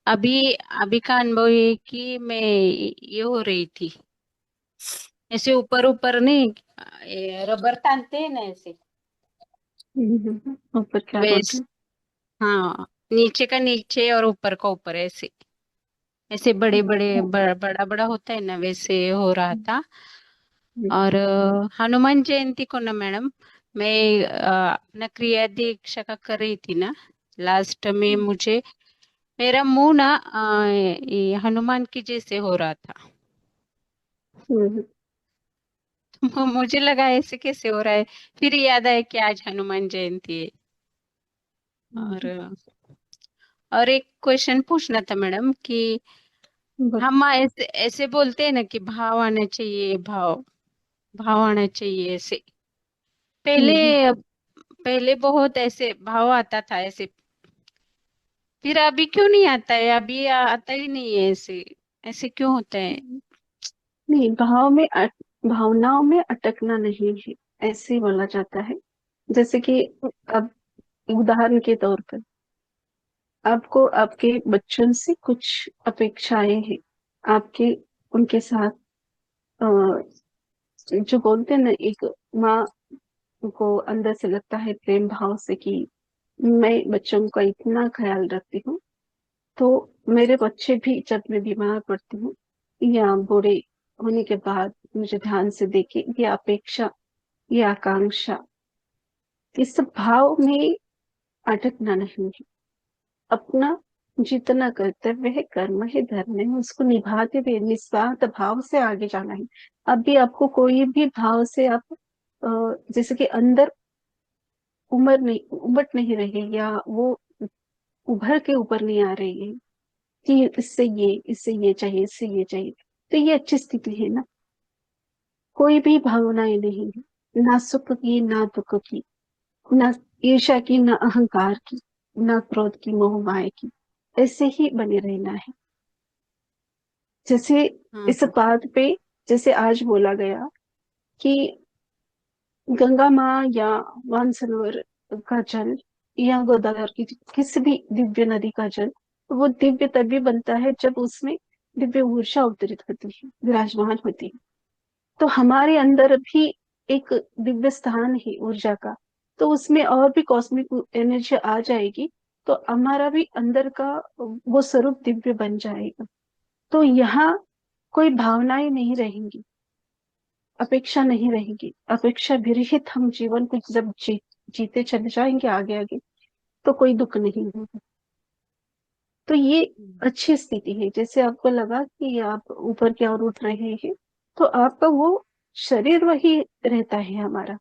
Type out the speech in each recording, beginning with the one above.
अभी अभी का अनुभव ये कि मैं ये हो रही थी, ऐसे ऊपर ऊपर नहीं, ये रबर टानते हैं ना ऐसे, ऊपर क्या बोलते वैस हैं? हाँ, नीचे का नीचे और ऊपर का ऊपर, ऐसे ऐसे बड़ा बड़ा होता है ना, वैसे हो रहा था। और हनुमान जयंती को ना मैडम, मैं अपना क्रिया दीक्षा का कर रही थी ना, लास्ट में मुझे मेरा मुंह ना ये हनुमान की जैसे हो रहा था। हम्म, तो मुझे लगा ऐसे कैसे हो रहा है, फिर याद आया कि आज हनुमान जयंती है। और हम्म, और एक क्वेश्चन पूछना था मैडम कि बस। हम ऐसे ऐसे बोलते हैं ना कि भाव आना चाहिए, भाव आना चाहिए ऐसे। पहले हम्म, पहले बहुत ऐसे भाव आता था ऐसे, फिर अभी क्यों नहीं आता है, अभी आता ही नहीं है ऐसे, ऐसे क्यों होता है? नहीं, भावनाओं में अटकना नहीं है, ऐसे ही बोला जाता है। जैसे कि अब उदाहरण के तौर पर आपको आपके बच्चों से कुछ अपेक्षाएं हैं। आपके उनके साथ अ, जो बोलते हैं ना, एक माँ को अंदर से लगता है प्रेम भाव से कि मैं बच्चों का इतना ख्याल रखती हूँ, तो मेरे बच्चे भी जब मैं बीमार पड़ती हूँ या बूढ़े होने के बाद मुझे ध्यान से देखे, ये अपेक्षा, ये आकांक्षा, इस भाव में अटकना नहीं है। अपना जितना कर्तव्य है, कर्म है, धर्म है, उसको निभाते हुए निस्वार्थ भाव से आगे जाना है। अभी आपको कोई भी भाव से आप जैसे कि अंदर उमट नहीं रही, या वो उभर के ऊपर नहीं आ रही है कि इससे ये चाहिए, इससे ये चाहिए, तो ये अच्छी स्थिति है ना। कोई भी भावनाएं नहीं है, ना सुख की ना दुख की, ना ईर्ष्या की ना अहंकार की, ना क्रोध की मोह माया की। ऐसे ही बने रहना है। जैसे हाँ इस बात पे, जैसे आज बोला गया कि गंगा माँ या मानसरोवर का जल या गोदावरी की किसी भी दिव्य नदी का जल, वो दिव्य तभी बनता है जब उसमें दिव्य ऊर्जा अवतरित होती है, विराजमान होती है। तो हमारे अंदर भी एक दिव्य स्थान है ऊर्जा का, तो उसमें और भी कॉस्मिक एनर्जी आ जाएगी, तो हमारा भी अंदर का वो स्वरूप दिव्य बन जाएगा। तो यहाँ कोई भावनाएं नहीं रहेंगी, अपेक्षा नहीं रहेगी। अपेक्षा विरहित हम जीवन को जब जीते चले जाएंगे आगे आगे, तो कोई दुख नहीं होगा। तो ये अच्छी स्थिति है। जैसे आपको लगा कि आप ऊपर की ओर उठ रहे हैं, तो आपका वो शरीर वही रहता है हमारा।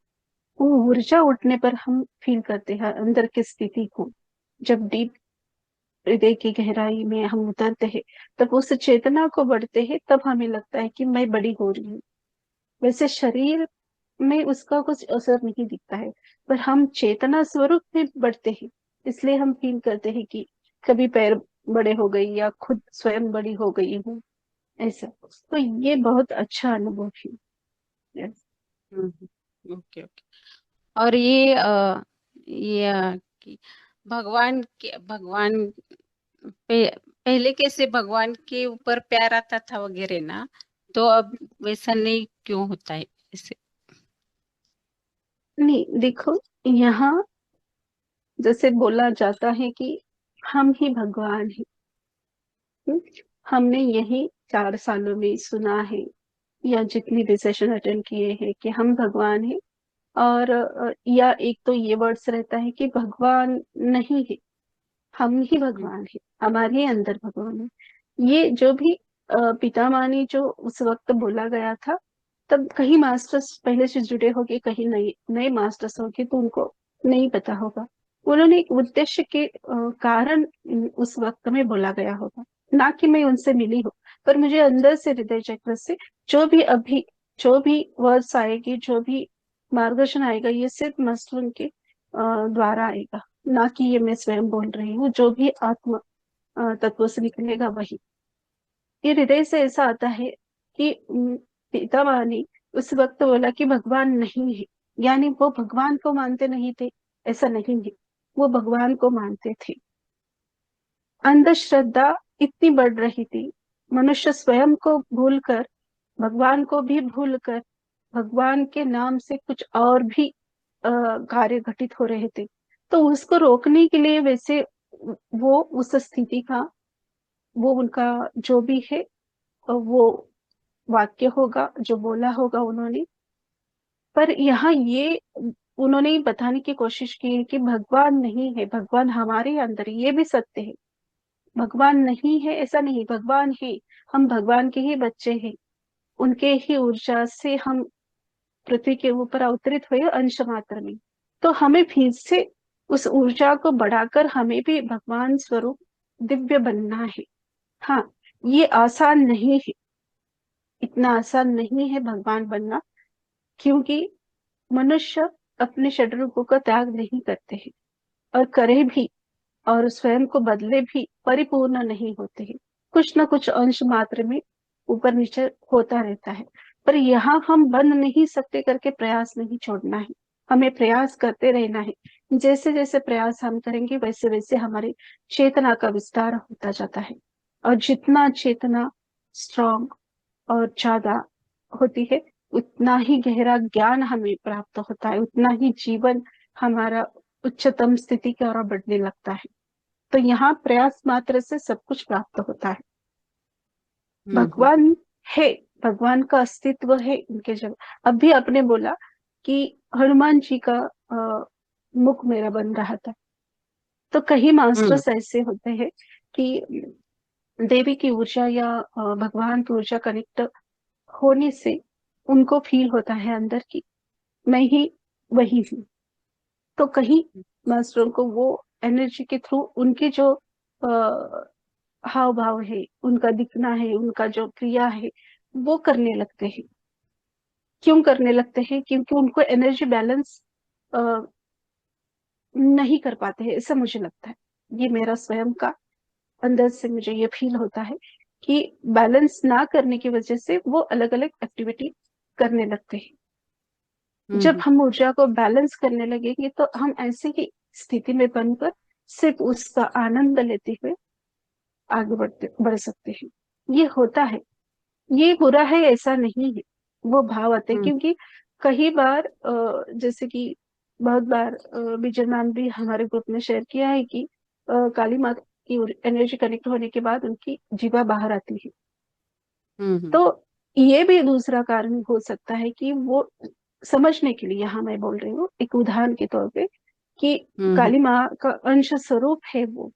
वो ऊर्जा उठने पर हम फील करते हैं अंदर की स्थिति को। जब डीप हृदय की गहराई में हम उतरते हैं, तब उस चेतना को बढ़ते हैं, तब हमें लगता है कि मैं बड़ी हो रही हूँ। वैसे शरीर में उसका कुछ असर नहीं दिखता है, पर हम चेतना स्वरूप में बढ़ते हैं, इसलिए हम फील करते हैं कि कभी पैर बड़े हो गई या खुद स्वयं बड़ी हो गई हूँ, ऐसा। तो ये बहुत अच्छा अनुभव है। Yes. Okay okay. और ये कि भगवान पहले कैसे भगवान के ऊपर प्यार आता था वगैरह ना, तो अब वैसा नहीं क्यों होता है ऐसे? नहीं, देखो, यहाँ जैसे बोला जाता है कि हम ही भगवान हैं। हम्म, हमने यही 4 सालों में सुना है, या जितनी भी सेशन अटेंड किए हैं कि हम भगवान हैं। और या एक तो ये वर्ड्स रहता है कि भगवान नहीं है, हम ही हम्म, भगवान है, हमारे ही अंदर भगवान है। ये जो भी पितामही जो उस वक्त बोला गया था, तब कहीं मास्टर्स पहले से जुड़े होंगे, कहीं नए नए मास्टर्स होंगे, तो उनको नहीं पता होगा। उन्होंने एक उद्देश्य के कारण उस वक्त में बोला गया होगा। ना कि मैं उनसे मिली हूँ, पर मुझे अंदर से, हृदय चक्र से जो भी अभी, जो भी वर्ड्स आएगी, जो भी मार्गदर्शन आएगा, ये सिर्फ मास्टर के द्वारा आएगा। ना कि ये मैं स्वयं बोल रही हूँ, जो भी आत्मा तत्व से निकलेगा वही। ये हृदय से ऐसा आता है कि पितामह ने उस वक्त बोला कि भगवान नहीं है, यानी वो भगवान को मानते नहीं थे, ऐसा नहीं है। वो भगवान को मानते थे। अंधश्रद्धा इतनी बढ़ रही थी, मनुष्य स्वयं को भूलकर, भगवान को भी भूलकर, भगवान के नाम से कुछ और भी कार्य घटित हो रहे थे। तो उसको रोकने के लिए वैसे वो उस स्थिति का, वो उनका जो भी है वो वाक्य होगा जो बोला होगा उन्होंने। पर यहाँ ये उन्होंने ये बताने की कोशिश की है कि भगवान नहीं है, भगवान हमारे अंदर है। ये भी सत्य है, भगवान नहीं है ऐसा नहीं, भगवान है। हम भगवान के ही बच्चे हैं, उनके ही ऊर्जा से हम पृथ्वी के ऊपर अवतरित हुए अंश मात्र में। तो हमें फिर से उस ऊर्जा को बढ़ाकर हमें भी भगवान स्वरूप दिव्य बनना है। हाँ, ये आसान नहीं है, इतना आसान नहीं है भगवान बनना, क्योंकि मनुष्य अपने षड्रूपों का त्याग नहीं करते हैं, और करे भी और स्वयं को बदले भी परिपूर्ण नहीं होते हैं। कुछ न कुछ अंश मात्र में ऊपर नीचे होता रहता है। पर यहाँ हम बन नहीं सकते करके प्रयास नहीं छोड़ना है, हमें प्रयास करते रहना है। जैसे जैसे प्रयास हम करेंगे वैसे वैसे हमारी चेतना का विस्तार होता जाता है, और जितना चेतना स्ट्रांग और ज्यादा होती है, उतना ही गहरा ज्ञान हमें प्राप्त होता है, उतना ही जीवन हमारा उच्चतम स्थिति की ओर बढ़ने लगता है। तो यहाँ प्रयास मात्र से सब कुछ प्राप्त होता है। हम्म। भगवान है, भगवान का अस्तित्व है उनके जगह। अभी आपने बोला कि हनुमान जी का मुख मेरा बन रहा था। तो कई हम्म। मास्टर्स ऐसे होते हैं कि देवी की ऊर्जा या भगवान की ऊर्जा कनेक्ट होने से उनको फील होता है अंदर की मैं ही वही हूँ। तो कहीं मास्टरों को वो एनर्जी के थ्रू उनके जो हाव भाव है, उनका दिखना है, उनका जो क्रिया है, वो करने लगते हैं। क्यों करने लगते हैं? क्योंकि उनको एनर्जी बैलेंस नहीं कर पाते हैं, ऐसा मुझे लगता है। ये मेरा स्वयं का अंदर से मुझे ये फील होता है कि बैलेंस ना करने की वजह से वो अलग अलग एक्टिविटी करने लगते हैं। जब हम्म। हम ऊर्जा को बैलेंस करने लगेंगे तो हम ऐसी ही स्थिति में बनकर सिर्फ उसका आनंद लेते हुए आगे बढ़ सकते हैं। ये होता है, ये बुरा है ऐसा नहीं है, वो भाव आते हैं। हम्म। क्योंकि कई बार जैसे कि बहुत बार विजय मैम भी हमारे ग्रुप में शेयर किया है कि काली माँ की एनर्जी कनेक्ट होने के बाद उनकी जीवा बाहर आती है। हम्म। तो ये भी दूसरा कारण हो सकता है कि वो समझने के लिए, यहाँ मैं बोल रही हूँ एक उदाहरण के तौर पे, कि हम्म। काली माँ का अंश स्वरूप है वो।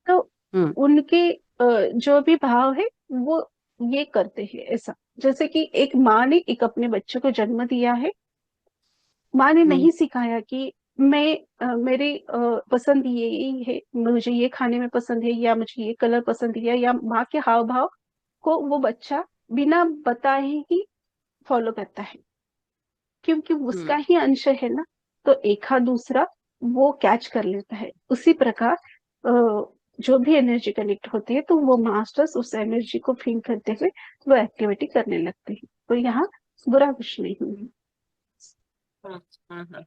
तो हम्म। उनके जो भी भाव है वो ये करते हैं ऐसा। जैसे कि एक माँ ने एक अपने बच्चे को जन्म दिया है, माँ ने हम्म। नहीं सिखाया कि मैं मेरी पसंद ये है, मुझे ये खाने में पसंद है, या मुझे ये कलर पसंद है, या माँ के हाव भाव को वो बच्चा बिना बताए ही फॉलो करता है, क्योंकि उसका हम्म। ही अंश है ना। तो एक हाथ दूसरा वो कैच कर लेता है। उसी प्रकार जो भी एनर्जी कनेक्ट होती है तो वो मास्टर्स उस एनर्जी को फील करते हुए वो एक्टिविटी करने लगते हैं। तो यहाँ बुरा कुछ नहीं है। हाँ, हाँ, हाँ।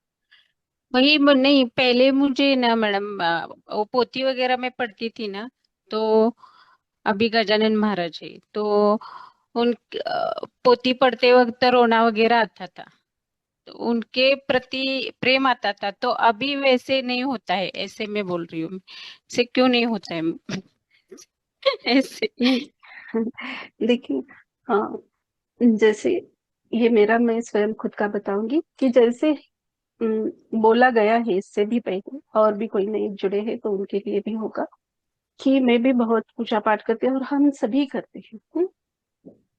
वही नहीं, पहले मुझे ना मैडम, वो पोथी वगैरह में पढ़ती थी ना, तो अभी गजानन महाराज है तो उन पोथी पढ़ते वक्त रोना वगैरह आता था, तो उनके प्रति प्रेम आता था। तो अभी वैसे नहीं होता है, ऐसे मैं बोल रही हूँ, ऐसे क्यों नहीं होता है? ऐसे। देखिए, हाँ, जैसे ये मेरा, मैं स्वयं खुद का बताऊंगी कि जैसे बोला गया है इससे भी पहले, और भी कोई नए जुड़े हैं तो उनके लिए भी होगा, कि मैं भी बहुत पूजा पाठ करती हूँ और हम सभी करते हैं।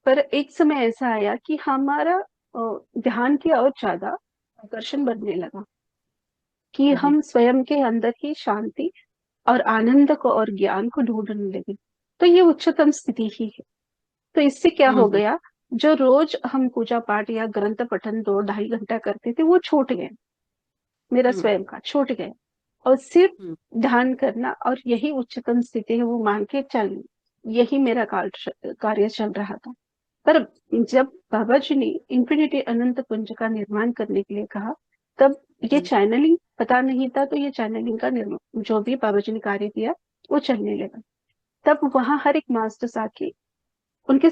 पर एक समय ऐसा आया कि हमारा ध्यान की और ज्यादा आकर्षण बढ़ने लगा, कि हम्म। हम स्वयं के अंदर ही शांति और आनंद को और ज्ञान को ढूंढने लगे। तो ये उच्चतम स्थिति ही है। तो इससे क्या हो हम्म। गया, जो रोज हम पूजा पाठ या ग्रंथ पठन 2-2.5 घंटा करते थे वो छूट गए, मेरा हम्म। स्वयं का छूट गया। और सिर्फ हम्म। ध्यान करना, और यही उच्चतम स्थिति है वो मान के चल, यही मेरा कार्य चल रहा था। पर जब बाबा जी ने इंफिनिटी अनंत कुंज का निर्माण करने के लिए कहा, तब ये हम्म। चैनलिंग पता नहीं था, तो ये चैनलिंग का निर्माण जो भी बाबा जी ने कार्य किया वो चलने लगा। तब वहां हर एक मास्टर्स आके उनके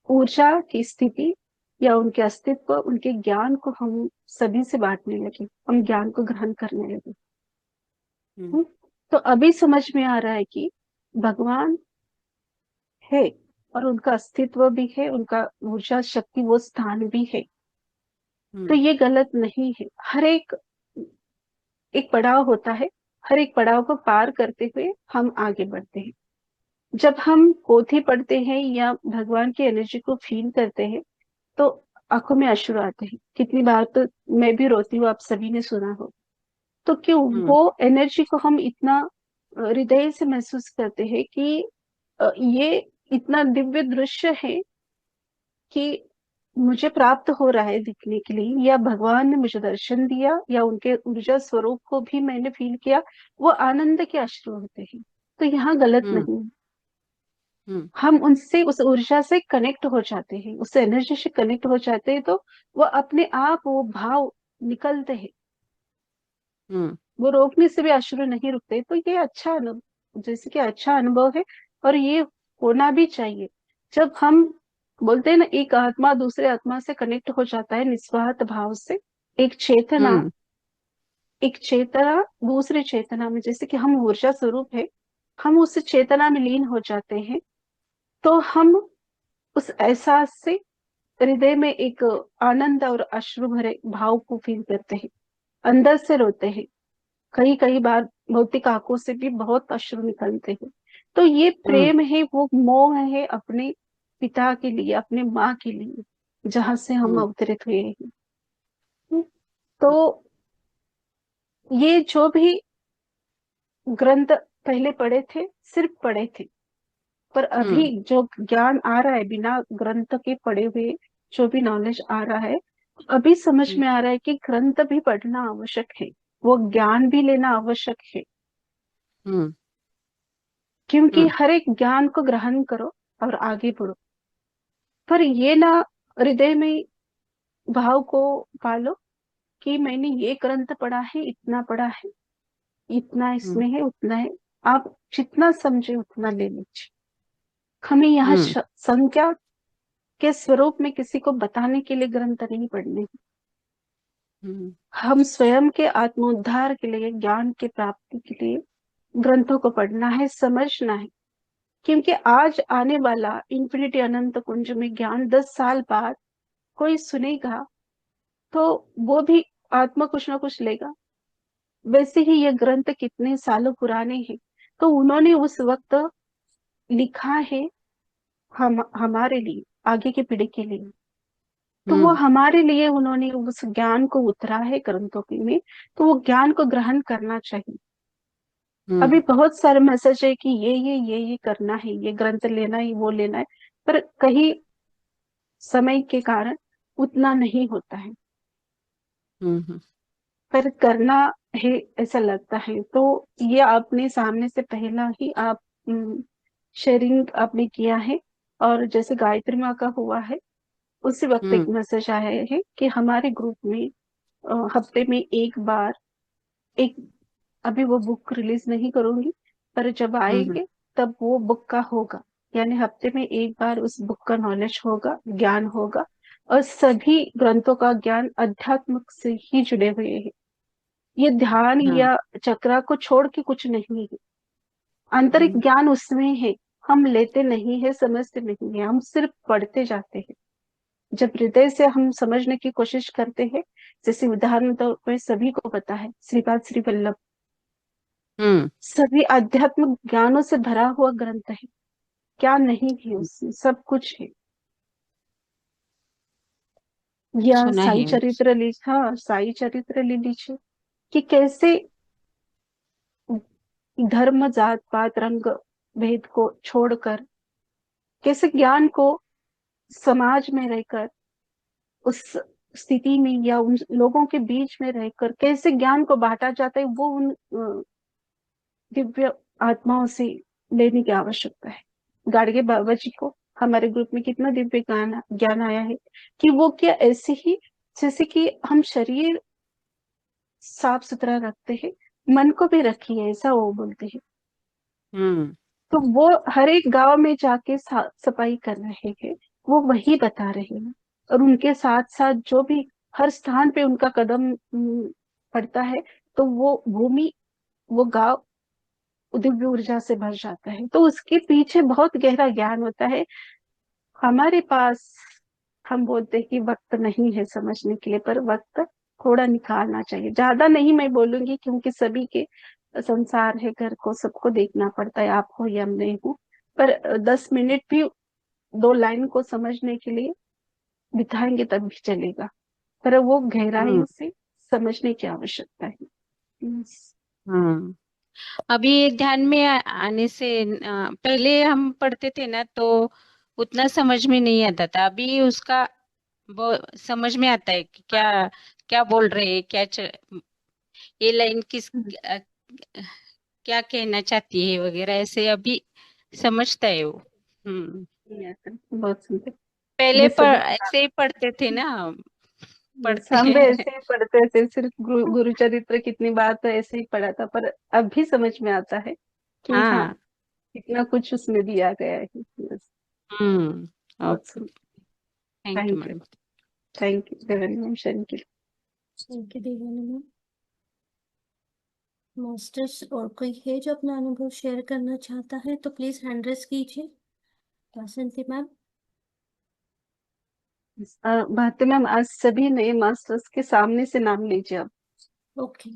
ऊर्जा की स्थिति या उनके अस्तित्व, उनके ज्ञान को हम सभी से बांटने लगे, हम ज्ञान को ग्रहण करने लगे। हम्म। हम्म। तो अभी समझ में आ रहा है कि भगवान है और उनका अस्तित्व भी है, उनका ऊर्जा शक्ति वो स्थान भी है। तो हम्म। ये गलत नहीं है। हर एक एक पड़ाव होता है, हर एक पड़ाव को पार करते हुए हम आगे बढ़ते हैं। जब हम पोथी पढ़ते हैं या भगवान की एनर्जी को फील करते हैं तो आंखों में अश्रु आते हैं। कितनी बार तो मैं भी रोती हूँ, आप सभी ने सुना हो। तो क्यों? हम्म। वो एनर्जी को हम इतना हृदय से महसूस करते हैं कि ये इतना दिव्य दृश्य है कि मुझे प्राप्त हो रहा है दिखने के लिए, या भगवान ने मुझे दर्शन दिया, या उनके ऊर्जा स्वरूप को भी मैंने फील किया। वो आनंद के अश्रु होते हैं। तो यहाँ गलत हम्म। नहीं है। हम्म। हम उनसे, उस ऊर्जा से कनेक्ट हो जाते हैं, उस एनर्जी से कनेक्ट हो जाते हैं, तो वो अपने आप वो भाव निकलते हैं। हम्म। वो रोकने से भी अश्रु नहीं रुकते। तो ये अच्छा अनुभव, जैसे कि अच्छा अनुभव है, और ये होना भी चाहिए। जब हम बोलते हैं ना, एक आत्मा दूसरे आत्मा से कनेक्ट हो जाता है निस्वार्थ भाव से। एक चेतना, हम्म। एक चेतना दूसरे चेतना में, जैसे कि हम ऊर्जा स्वरूप है, हम उस चेतना में लीन हो जाते हैं। तो हम उस एहसास से हृदय में एक आनंद और अश्रु भरे भाव को फील करते हैं, अंदर से रोते हैं। कई कई बार भौतिक आंखों से भी बहुत अश्रु निकलते हैं। तो ये हम्म। प्रेम है, वो मोह है अपने पिता के लिए, अपने माँ के लिए, जहां से हम हम्म। अवतरित हुए हैं। तो ये जो भी ग्रंथ पहले पढ़े थे, सिर्फ पढ़े थे, पर अभी हम्म। जो ज्ञान आ रहा है बिना ग्रंथ के पढ़े हुए, जो भी नॉलेज आ रहा है, अभी समझ हम्म। में आ रहा है कि ग्रंथ भी पढ़ना आवश्यक है, वो ज्ञान भी लेना आवश्यक है। हम्म। क्योंकि हम्म। हर एक ज्ञान को ग्रहण करो और आगे बढ़ो, पर ये ना हृदय में भाव को पालो कि मैंने ये ग्रंथ पढ़ा है, इतना पढ़ा है, इतना हम्म। इसमें है, उतना है। आप जितना समझे उतना ले लीजिए। हमें यहाँ हम्म। संख्या के स्वरूप में किसी को बताने के लिए ग्रंथ नहीं पढ़ने हैं। हम्म। हम स्वयं के आत्मोद्धार के लिए, ज्ञान की प्राप्ति के लिए ग्रंथों को पढ़ना है, समझना है। क्योंकि आज आने वाला इन्फिनिटी अनंत कुंज में ज्ञान 10 साल बाद कोई सुनेगा तो वो भी आत्मा कुछ ना कुछ लेगा। वैसे ही ये ग्रंथ कितने सालों पुराने हैं, तो उन्होंने उस वक्त लिखा है हम हमारे लिए, आगे की पीढ़ी के लिए। तो वो हम्म। हमारे लिए उन्होंने उस ज्ञान को उतरा है ग्रंथों के में। तो वो ज्ञान को ग्रहण करना चाहिए। अभी हम्म। बहुत सारे मैसेज है कि ये करना है, ये ग्रंथ लेना है, वो लेना है, पर कहीं समय के कारण उतना नहीं होता है। हम्म। पर करना है ऐसा लगता है। तो ये आपने सामने से पहला ही आप शेयरिंग आपने किया है। और जैसे गायत्री माँ का हुआ है, उसी वक्त एक हम्म। मैसेज आया है कि हमारे ग्रुप में हफ्ते में एक बार एक, अभी वो बुक रिलीज नहीं करूंगी, पर जब हम्म। आएंगे तब वो बुक का होगा। यानी हफ्ते में एक बार उस बुक का नॉलेज होगा, ज्ञान होगा। और सभी ग्रंथों का ज्ञान अध्यात्म से ही जुड़े हुए हैं। ये ध्यान हम्म। या चक्रा को छोड़ के कुछ नहीं है। आंतरिक हम्म। ज्ञान उसमें है। हम लेते नहीं है, समझते नहीं है, हम सिर्फ पढ़ते जाते हैं। जब हृदय से हम समझने की कोशिश करते हैं, जैसे उदाहरण तौर पर सभी को पता है श्रीपाद श्री वल्लभ, हम्म। सभी आध्यात्मिक ज्ञानों से भरा हुआ ग्रंथ है। क्या नहीं है उसमें? सब कुछ है। या सुना साई है। चरित्र लिखा, साई चरित्र ले लीजिए कि कैसे धर्म जात पात रंग भेद को छोड़कर, कैसे ज्ञान को समाज में रहकर, उस स्थिति में या उन लोगों के बीच में रहकर कैसे ज्ञान को बांटा जाता है, वो उन दिव्य आत्माओं से लेने की आवश्यकता है। गाड़गे बाबा जी को हमारे ग्रुप में कितना दिव्य ज्ञान ज्ञान आया है कि वो क्या ऐसे ही, जैसे कि हम शरीर साफ सुथरा रखते हैं, मन को भी रखिए, ऐसा वो बोलते हैं। हम्म। तो वो हर एक गांव में जाके सफाई कर रहे हैं, वो वही बता रहे हैं। और उनके साथ साथ जो भी हर स्थान पे उनका कदम पड़ता है, तो वो भूमि, वो गांव दिव्य ऊर्जा से भर जाता है। तो उसके पीछे बहुत गहरा ज्ञान होता है। हमारे पास, हम बोलते हैं कि वक्त नहीं है समझने के लिए, पर वक्त थोड़ा निकालना चाहिए। ज्यादा नहीं मैं बोलूंगी, क्योंकि सभी के संसार है, घर को सबको देखना पड़ता है, आप हो या मैं हूँ। पर 10 मिनट भी दो लाइन को समझने के लिए बिताएंगे तब भी चलेगा, पर वो गहराई हम्म। से समझने की आवश्यकता है। Yes. हम्म। अभी ध्यान में आने से पहले हम पढ़ते थे ना, तो उतना समझ में नहीं आता था। अभी उसका वो समझ में आता है कि क्या क्या बोल रहे हैं, ये लाइन क्या कहना चाहती है वगैरह, ऐसे अभी समझता है वो। हम्म। Yes. बहुत सुंदर। पहले ये सभी ऐसे ही पढ़ते थे ना, Yes, पढ़ते हम भी हैं। ऐसे ही पढ़ते थे, सिर्फ गुरु चरित्र कितनी बार तो ऐसे ही पढ़ा था, पर अब भी समझ में आता है कि हाँ, हाँ। कितना कुछ उसमें दिया गया है। Yes, हम्म। बहुत ओके। सुंदर। Thank you thank you. Madam. Thank you very much. Thank you. Thank you देवानी मैम। मास्टर्स और कोई है जो अपना अनुभव शेयर करना चाहता है तो प्लीज हैंड रेस कीजिए। वासंती मैम। भारती मैम, आज सभी नए मास्टर्स के सामने से नाम लीजिए आप। ओके।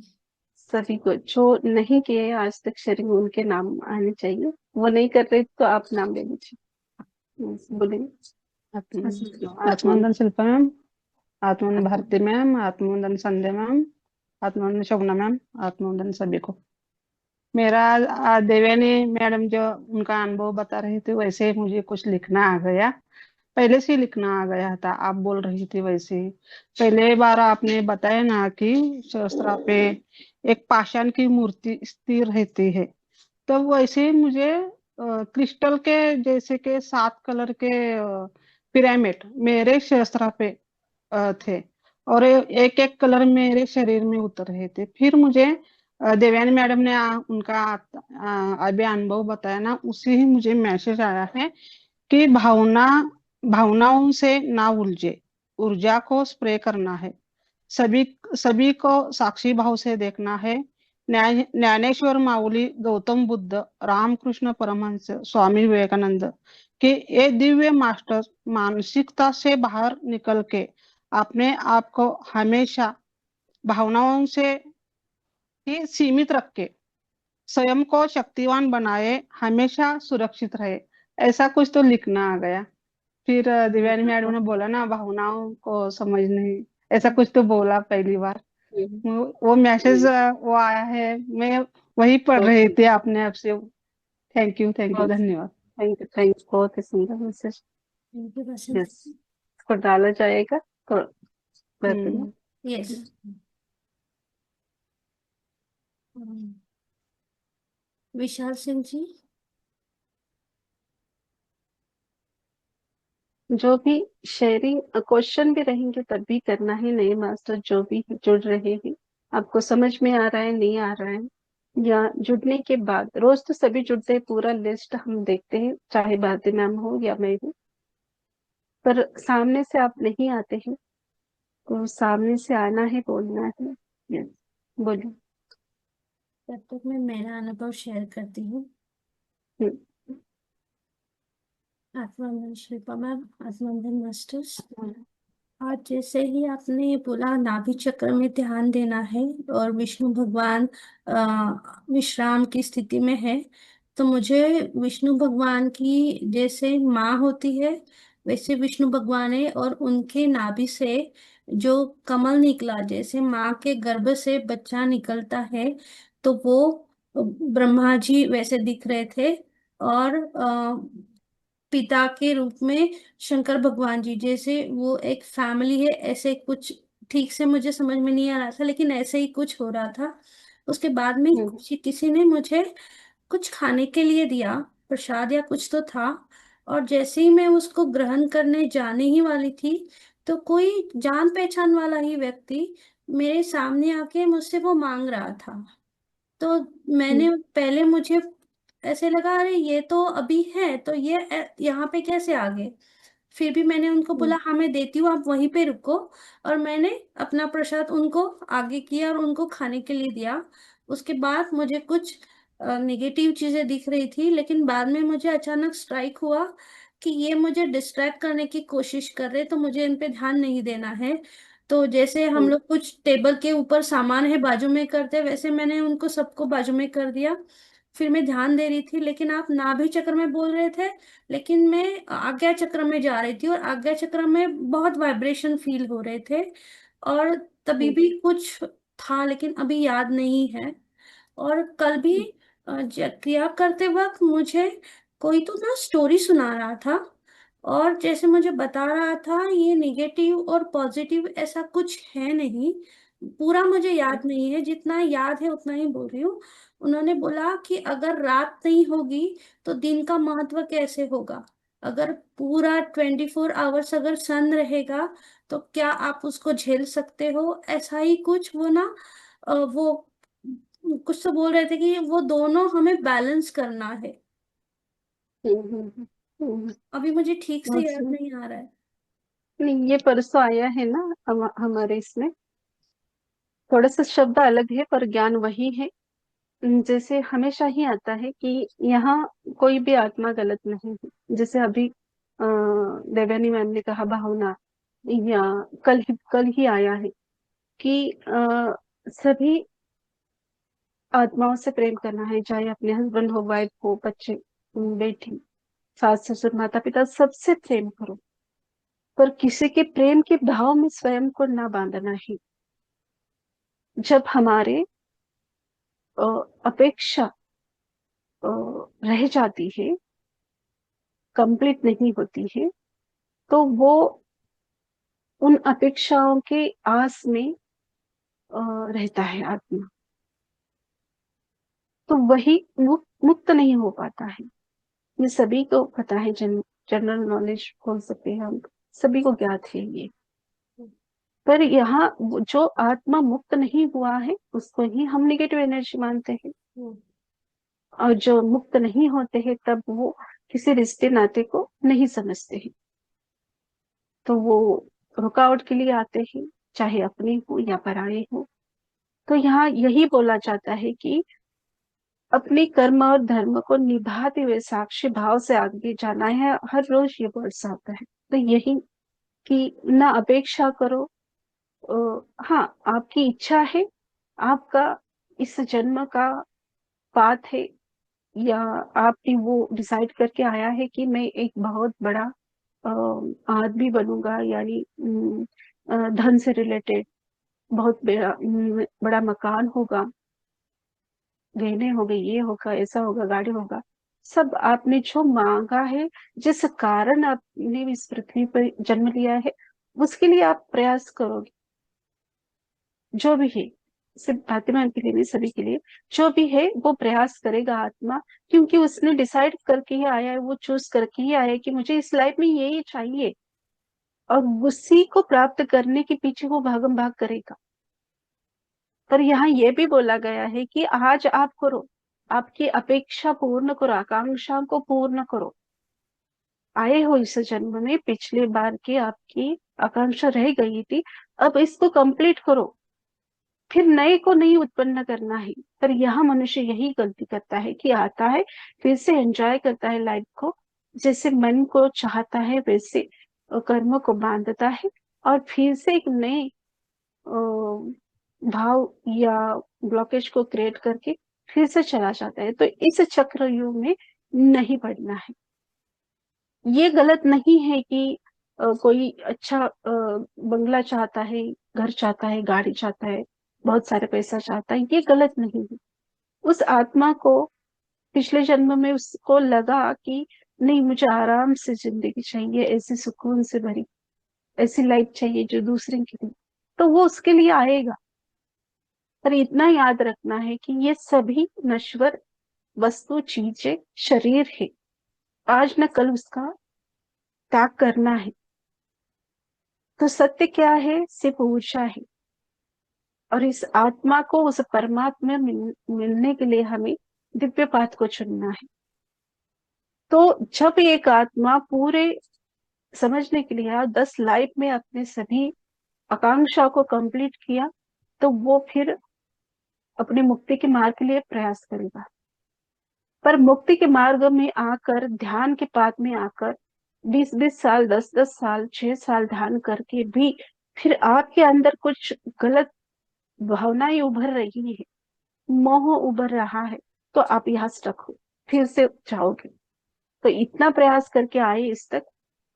सभी को जो नहीं किए आज तक शेयरिंग, उनके नाम आने चाहिए। वो नहीं कर रहे तो आप नाम ले लीजिए। Yes, बोलेंगे। आत्मानंदन शिल्पा मैम, आत्मानंदन भारती मैम, आत्मानंदन संध्या मैम, आत्मानंदन शोभना मैम, आत्मानंदन सभी को मेरा। देवयानी मैडम जो उनका अनुभव बता रहे थे, वैसे ही मुझे कुछ लिखना आ गया। पहले से ही लिखना आ गया था, आप बोल रही थी वैसे ही। पहले बार आपने बताया ना कि सहस्त्रा पे एक पाषाण की मूर्ति स्थिर रहती है, तब वैसे ही मुझे क्रिस्टल के जैसे के 7 कलर के पिरामिड मेरे शस्त्र पे थे, और एक एक कलर मेरे शरीर में उतर रहे थे। फिर मुझे देवयानी मैडम ने उनका अभी अनुभव बताया ना, उसी ही मुझे मैसेज आया है कि भावनाओं से ना उलझे, ऊर्जा को स्प्रे करना है, सभी सभी को साक्षी भाव से देखना है। ज्ञानेश्वर माऊली, गौतम बुद्ध, रामकृष्ण परमहंस, स्वामी विवेकानंद के ये दिव्य मास्टर मानसिकता से बाहर निकल के अपने आप को हमेशा भावनाओं से ही सीमित रख के स्वयं को शक्तिवान बनाए, हमेशा सुरक्षित रहे। ऐसा कुछ तो लिखना आ गया। फिर दिव्यानी मैडम ने बोला ना, भावनाओं को समझने, ऐसा कुछ तो बोला पहली बार। वो मैसेज वो आया है, मैं वही पढ़ बहुत रही सुंदर। थी अपने आप से। थैंक यू, बहुत धन्यवाद। Thank you. Thank you. बहुत ही सुंदर मैसेज। थैंक यू यस, वासंती। इसको डाला जाएगा तो बेहतर है। हम्म। यस। विशाल सिंह जी। जो भी शेयरिंग क्वेश्चन भी रहेंगे तब भी करना है। नए मास्टर जो भी जुड़ रहे हैं, आपको समझ में आ रहा है नहीं आ रहा है, या जुड़ने के बाद, रोज तो सभी जुड़ते हैं, पूरा लिस्ट हम देखते हैं, चाहे भारती मैम हो या मैं हूँ। पर सामने से आप नहीं आते हैं, तो सामने से आना है, बोलना है। यस, बोलिए। तब तक मैं मेरा अनुभव शेयर करती हूँ। हम्म, आत्मानंदन शिल्पा मैम, आत्मानंदन मास्टर्स। हम्म, आज जैसे ही आपने बोला नाभि चक्र में ध्यान देना है और विष्णु भगवान विश्राम की स्थिति में है, तो मुझे विष्णु भगवान की जैसे माँ होती है वैसे विष्णु भगवान है, और उनके नाभि से जो कमल निकला, जैसे माँ के गर्भ से बच्चा निकलता है, तो वो ब्रह्मा जी वैसे दिख रहे थे। और पिता के रूप में शंकर भगवान जी, जैसे वो एक फैमिली है ऐसे कुछ। ठीक से मुझे समझ में नहीं आ रहा था, लेकिन ऐसे ही कुछ हो रहा था। उसके बाद में हम्म, किसी ने मुझे कुछ खाने के लिए दिया, प्रसाद या कुछ तो था। और जैसे ही मैं उसको ग्रहण करने जाने ही वाली थी, तो कोई जान पहचान वाला ही व्यक्ति मेरे सामने आके मुझसे वो मांग रहा था। तो हम्म, मैंने पहले मुझे ऐसे लगा अरे ये तो अभी है, तो ये यहाँ पे कैसे आ गए। फिर भी मैंने उनको बोला हाँ मैं देती हूँ, आप वहीं पे रुको। और मैंने अपना प्रसाद उनको आगे किया और उनको खाने के लिए दिया। उसके बाद मुझे कुछ नेगेटिव चीजें दिख रही थी, लेकिन बाद में मुझे अचानक स्ट्राइक हुआ कि ये मुझे डिस्ट्रैक्ट करने की कोशिश कर रहे, तो मुझे इन पे ध्यान नहीं देना है। तो जैसे हम लोग कुछ टेबल के ऊपर सामान है बाजू में करते, वैसे मैंने उनको सबको बाजू में कर दिया। फिर मैं ध्यान दे रही थी, लेकिन आप नाभि चक्र में बोल रहे थे, लेकिन मैं आज्ञा चक्र में जा रही थी, और आज्ञा चक्र में बहुत वाइब्रेशन फील हो रहे थे। और तभी भी कुछ था, लेकिन अभी याद नहीं है। और कल भी क्रिया करते वक्त मुझे कोई तो ना स्टोरी सुना रहा था, और जैसे मुझे बता रहा था ये नेगेटिव और पॉजिटिव ऐसा कुछ है नहीं। पूरा मुझे याद नहीं है, जितना याद है उतना ही बोल रही हूँ। उन्होंने बोला कि अगर रात नहीं होगी तो दिन का महत्व कैसे होगा। अगर पूरा 24 आवर्स अगर सन रहेगा तो क्या आप उसको झेल सकते हो, ऐसा ही कुछ वो ना वो कुछ तो बोल रहे थे कि वो दोनों हमें बैलेंस करना है। हम्म। अभी मुझे ठीक से बहुत याद सही। नहीं आ रहा है। नहीं, ये परसों आया है ना हमारे इसमें, थोड़ा सा शब्द अलग है पर ज्ञान वही है। जैसे हमेशा ही आता है कि यहाँ कोई भी आत्मा गलत नहीं है। जैसे अभी देवयानी मैम ने कहा भावना, या कल ही आया है कि सभी आत्माओं से प्रेम करना है, चाहे अपने हस्बैंड हो, वाइफ हो, बच्चे, बेटी, सास ससुर, माता पिता, सबसे प्रेम करो। पर किसी के प्रेम के भाव में स्वयं को ना बांधना है। जब हमारे अ, अपेक्षा रह जाती है, कंप्लीट नहीं होती है, तो वो उन अपेक्षाओं के आस में रहता है आत्मा। तो वही मुक्त नहीं हो पाता है। ये सभी को पता है, जनरल नॉलेज बोल सकते हैं हम, सभी को ज्ञात है ये। पर यहाँ जो आत्मा मुक्त नहीं हुआ है उसको ही हम निगेटिव एनर्जी मानते हैं। और जो मुक्त नहीं होते हैं तब वो किसी रिश्ते नाते को नहीं समझते हैं, तो वो रुकावट के लिए आते हैं, चाहे अपने हो या पराये हो। तो यहाँ यही बोला जाता है कि अपने कर्म और धर्म को निभाते हुए साक्षी भाव से आगे जाना है। हर रोज ये वर्ड्स आता है, तो यही कि ना अपेक्षा करो। हाँ, आपकी इच्छा है, आपका इस जन्म का पाथ है, या आपने वो डिसाइड करके आया है कि मैं एक बहुत बड़ा आदमी बनूंगा, यानी धन से रिलेटेड बहुत बड़ा मकान होगा, गहने हो गए, ये होगा, ऐसा होगा, गाड़ी होगा। सब आपने जो मांगा है, जिस कारण आपने इस पृथ्वी पर जन्म लिया है, उसके लिए आप प्रयास करोगे। जो भी है, सिर्फ फातिमा के लिए नहीं, सभी के लिए जो भी है वो प्रयास करेगा आत्मा, क्योंकि उसने डिसाइड करके ही आया है, वो चूज करके ही आया है कि मुझे इस लाइफ में यही चाहिए, और उसी को प्राप्त करने के पीछे वो भागम भाग करेगा। पर यहाँ ये भी बोला गया है कि आज आप करो, आपकी अपेक्षा पूर्ण करो, आकांक्षा को पूर्ण करो। आए हो इस जन्म में, पिछले बार की आपकी आकांक्षा रह गई थी, अब इसको कंप्लीट करो, फिर नए को नहीं उत्पन्न करना है। पर यहाँ मनुष्य यही गलती करता है कि आता है, फिर से एंजॉय करता है लाइफ को, जैसे मन को चाहता है वैसे कर्म को बांधता है, और फिर से एक नए भाव या ब्लॉकेज को क्रिएट करके फिर से चला जाता है। तो इस चक्रव्यूह में नहीं पड़ना है। ये गलत नहीं है कि कोई अच्छा बंगला चाहता है, घर चाहता है, गाड़ी चाहता है, बहुत सारे पैसा चाहता है, ये गलत नहीं है। उस आत्मा को पिछले जन्म में उसको लगा कि नहीं, मुझे आराम से जिंदगी चाहिए, ऐसी सुकून से भरी ऐसी लाइफ चाहिए जो दूसरे की थी, तो वो उसके लिए आएगा। पर इतना याद रखना है कि ये सभी नश्वर वस्तु, चीजें, शरीर है, आज न कल उसका त्याग करना है। तो सत्य क्या है? सिर्फ ऊर्जा है। और इस आत्मा को उस परमात्मा मिलने के लिए हमें दिव्य पाथ को चुनना है। तो जब एक आत्मा पूरे समझने के लिए आया, 10 लाइफ में अपने सभी आकांक्षा को कंप्लीट किया, तो वो फिर अपनी मुक्ति के मार्ग के लिए प्रयास करेगा। पर मुक्ति के मार्ग में आकर, ध्यान के पाथ में आकर 20-20 साल, 10-10 साल, 6 साल ध्यान करके भी फिर आपके अंदर कुछ गलत भावनाएं उभर रही है, मोह उभर रहा है, तो आप यहाँ स्टक हो, फिर से जाओगे। तो इतना प्रयास करके आए इस तक,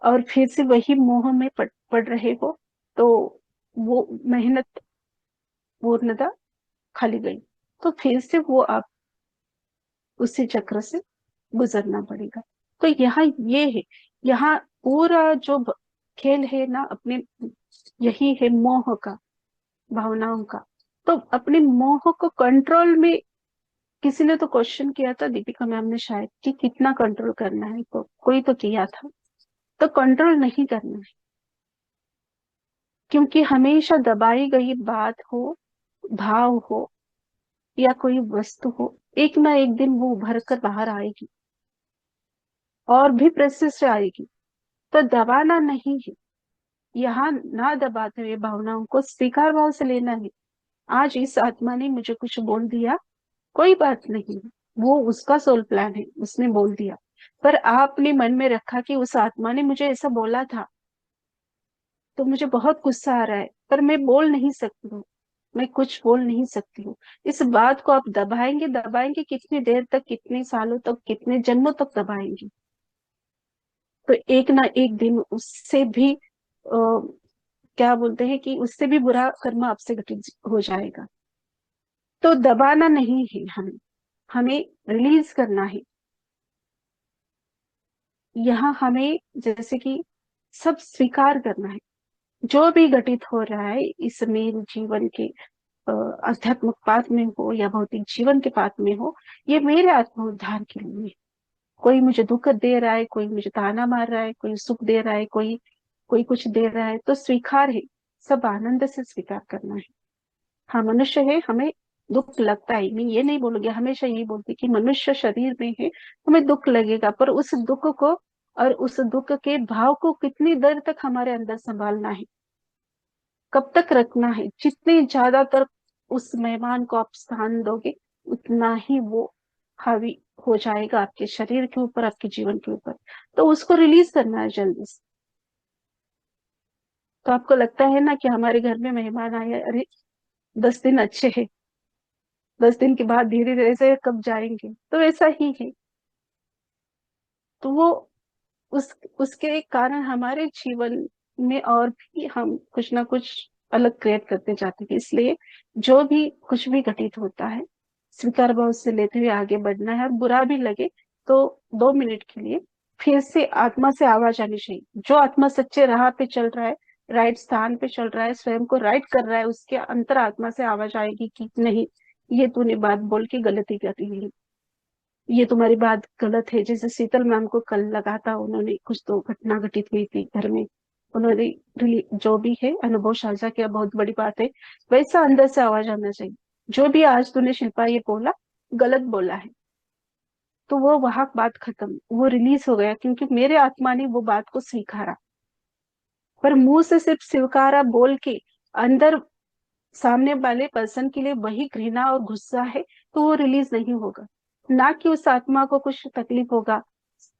और फिर से वही मोह में पड़ रहे हो, तो वो मेहनत पूर्णतः खाली गई। तो फिर से वो आप उसी चक्र से गुजरना पड़ेगा। तो यहाँ ये है, यहाँ पूरा जो खेल है ना अपने, यही है मोह का, भावनाओं का। तो अपने मोह को कंट्रोल में, किसी ने तो क्वेश्चन किया था, दीपिका मैम ने शायद, कि कितना कंट्रोल करना है, तो कोई तो किया था। तो कंट्रोल नहीं करना है, क्योंकि हमेशा दबाई गई बात हो, भाव हो, या कोई वस्तु हो, एक ना एक दिन वो उभर कर बाहर आएगी, और भी प्रेशर से आएगी। तो दबाना नहीं है, यहाँ ना दबाते हुए भावनाओं को स्वीकार भाव से लेना है। आज इस आत्मा ने मुझे कुछ बोल दिया, कोई बात नहीं, वो उसका सोल प्लान है, उसने बोल दिया। पर आपने मन में रखा कि उस आत्मा ने मुझे ऐसा बोला था, तो मुझे बहुत गुस्सा आ रहा है, पर मैं बोल नहीं सकती हूँ, मैं कुछ बोल नहीं सकती हूँ। इस बात को आप दबाएंगे दबाएंगे, कितनी देर तक, कितने सालों तक, कितने जन्मों तक दबाएंगे, तो एक ना एक दिन उससे भी क्या बोलते हैं कि उससे भी बुरा कर्म आपसे घटित हो जाएगा। तो दबाना नहीं है हमें, हमें रिलीज करना है। यहाँ हमें जैसे कि सब स्वीकार करना है, जो भी घटित हो रहा है इस मेरे जीवन के आध्यात्मिक पाथ में हो या भौतिक जीवन के पाथ में हो, ये मेरे आत्म उद्धार के लिए है। कोई मुझे दुख दे रहा है, कोई मुझे ताना मार रहा है, कोई सुख दे रहा है, कोई कोई कुछ दे रहा है, तो स्वीकार है, सब आनंद से स्वीकार करना है। हाँ, मनुष्य है, हमें दुख लगता है, मैं ये नहीं बोलूंगी, हमेशा यही बोलती कि मनुष्य शरीर में है, हमें दुख लगेगा, पर उस दुख को और उस दुख के भाव को कितनी देर तक हमारे अंदर संभालना है, कब तक रखना है। जितनी ज्यादातर उस मेहमान को आप स्थान दोगे, उतना ही वो हावी हो जाएगा आपके शरीर के ऊपर, आपके जीवन के ऊपर। तो उसको रिलीज करना है जल्दी से। तो आपको लगता है ना कि हमारे घर में मेहमान आए, अरे 10 दिन अच्छे हैं, 10 दिन के बाद धीरे धीरे से कब जाएंगे, तो ऐसा ही है। तो वो उस उसके कारण हमारे जीवन में और भी हम कुछ ना कुछ अलग क्रिएट करते जाते हैं। इसलिए जो भी कुछ भी घटित होता है, स्वीकार भाव से लेते हुए आगे बढ़ना है। और बुरा भी लगे तो 2 मिनट के लिए फिर से आत्मा से आवाज आनी चाहिए। जो आत्मा सच्चे राह पे चल रहा है, राइट स्थान पे चल रहा है, स्वयं को राइट कर रहा है, उसके अंतर आत्मा से आवाज आएगी कि नहीं, ये तूने बात बोल के गलती करी है, ये तुम्हारी बात गलत है। जैसे शीतल मैम को कल लगा था, उन्होंने कुछ तो घटना घटित हुई थी घर में, उन्होंने जो भी है अनुभव साझा किया, बहुत बड़ी बात है। वैसा अंदर से आवाज आना चाहिए, जो भी आज तूने शिल्पा ये बोला, गलत बोला है। तो वो वहां बात खत्म, वो रिलीज हो गया, क्योंकि मेरे आत्मा ने वो बात को स्वीकारा। पर मुंह से सिर्फ स्वीकारा बोल के अंदर सामने वाले पर्सन के लिए वही घृणा और गुस्सा है, तो वो रिलीज नहीं होगा। ना कि उस आत्मा को कुछ तकलीफ होगा,